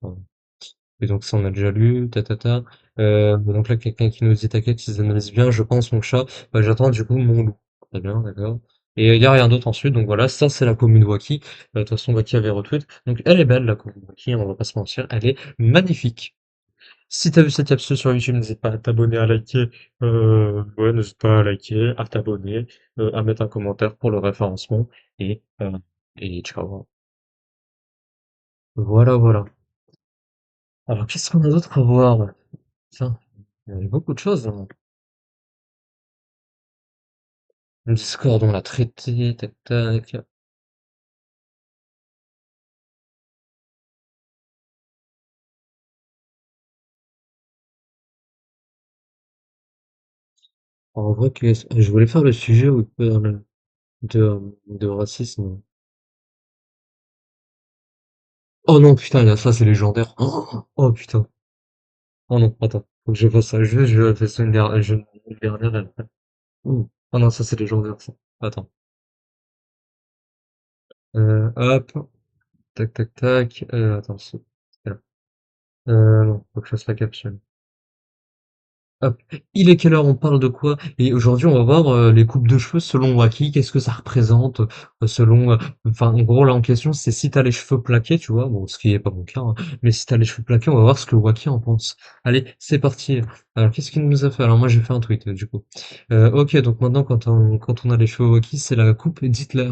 Speaker 1: Et donc ça, on a déjà lu, tatata. Donc là, quelqu'un qui nous dit t'inquiète, ils analysent bien, je pense, mon chat. Bah, j'attends du coup mon loup. Très bien, d'accord. Et il y a rien d'autre ensuite, donc voilà, ça c'est la commune Wacky. De toute façon, Wacky avait retweet. Donc elle est belle, la commune Wacky, on va pas se mentir, elle est magnifique. Si t'as vu cette capsule sur YouTube, n'hésite pas à t'abonner, à liker. Ouais, n'hésite pas à liker, à t'abonner, à mettre un commentaire pour le référencement. Et, euh, et ciao. Voilà, voilà. Alors, qu'est-ce qu'on a d'autre à voir? Tiens, il y a beaucoup de choses, hein. Le Discord, on l'a traité, tac tac. En vrai, je voulais faire le sujet où il parle de racisme. Oh non, putain, il y a ça, c'est légendaire. Oh, oh, putain. Oh non, attends, faut que je fasse ça. Je fais ça une dernière après. Ouh. Oh non, ça, c'est légendaire, ça. Attends. Hop, tac tac tac. Attends, c'est là. Non, faut que je fasse la capsule. Hop. Il est quelle heure? On parle de quoi? Et aujourd'hui, on va voir les coupes de cheveux selon Wacky. Qu'est-ce que ça représente selon. Enfin, en gros, là en question, c'est si t'as les cheveux plaqués, tu vois. Bon, ce qui est pas mon cas, hein. Mais si t'as les cheveux plaqués, on va voir ce que Wacky en pense. Allez, c'est parti. Alors, qu'est-ce qu'il nous a fait? Alors, moi, j'ai fait un tweet, du coup. Ok, donc maintenant, quand on a les cheveux Wacky, c'est la coupe d'Hitler.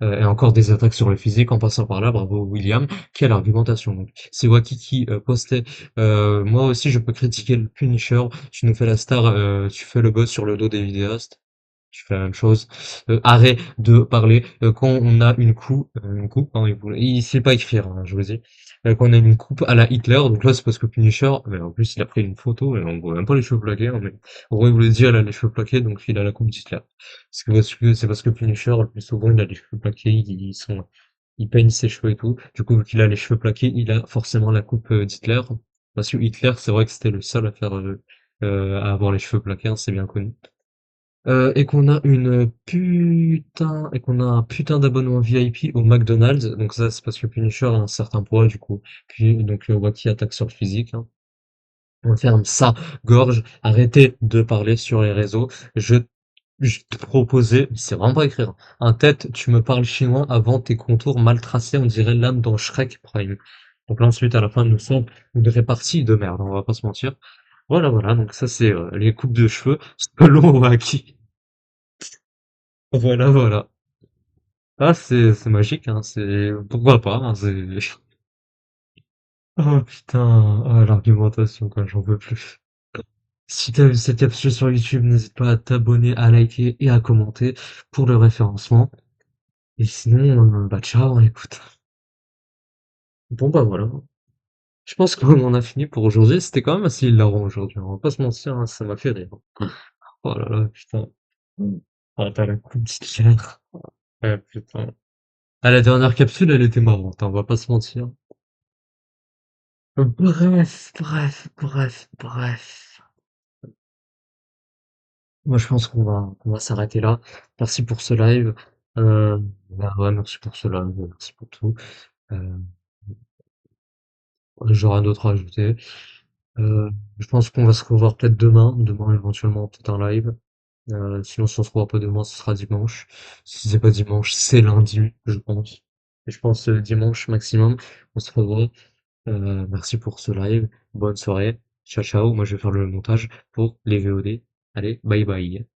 Speaker 1: Et encore des attaques sur le physique en passant par là. Bravo, William. Quelle argumentation. Donc, c'est Wacky qui postait. Moi aussi, je peux critiquer le Punisher. Tu nous fais la star, tu fais le buzz sur le dos des vidéastes. tu fais la même chose. Arrête de parler quand on a une coupe, hein, il sait pas écrire, hein, je vous dis. Quand on a une coupe à la Hitler, donc là c'est parce que Punisher, mais en plus il a pris une photo et on voit même pas les cheveux plaqués, hein, mais en gros il voulait dire il a les cheveux plaqués donc il a la coupe d'Hitler. C'est parce que Punisher le plus souvent il a les cheveux plaqués, il peigne ses cheveux et tout. Du coup vu qu'il a les cheveux plaqués, il a forcément la coupe d'Hitler. Parce que Hitler c'est vrai que c'était le seul à faire à avoir les cheveux plaqués, hein, c'est bien connu. Et qu'on a un putain d'abonnement VIP au McDonald's. Donc ça, c'est parce que Punisher a un certain poids, du coup. Puis, donc, Wacky attaque sur le physique, hein. On ferme sa gorge. Arrêtez de parler sur les réseaux. Je, je te proposais, c'est vraiment pas écrire, hein. Un tête, tu me parles chinois avant tes contours mal tracés, on dirait l'âme dans Shrek Prime. Donc là, ensuite, à la fin, il nous semble une répartie de merde, on va pas se mentir. Voilà, voilà. Donc ça, c'est les coupes de cheveux selon Wacky. Voilà, voilà. Ah, c'est magique, hein, c'est pourquoi pas, hein, c'est oh putain, ah, l'argumentation, quoi, j'en peux plus. Si t'as vu cette capsule sur YouTube, n'hésite pas à t'abonner, à liker et à commenter pour le référencement. Et sinon, bah ciao, hein, écoute. Bon bah voilà. Je pense qu'on en a fini pour aujourd'hui. C'était quand même assez hilarant aujourd'hui, on va pas se mentir, hein, ça m'a fait rire. Oh là là, putain. Ah, t'as la coupe d'Hitler. Ouais, putain. Ah, la dernière capsule, elle était marrante, hein, on va pas se mentir. Bref, bref, bref, bref. Moi, je pense qu'on va s'arrêter là. Merci pour ce live. Bah ouais, merci pour ce live, merci pour tout. Euh, J'aurais rien d'autre à ajouter. Je pense qu'on va se revoir peut-être demain. Demain, éventuellement, peut-être un live. Sinon, si on se revoit pas demain, ce sera dimanche. Si c'est pas dimanche, c'est lundi, je pense. Et je pense dimanche maximum. On se revoit. Merci pour ce live. Bonne soirée. Ciao, ciao. Moi, je vais faire le montage pour les VOD. Allez, bye bye.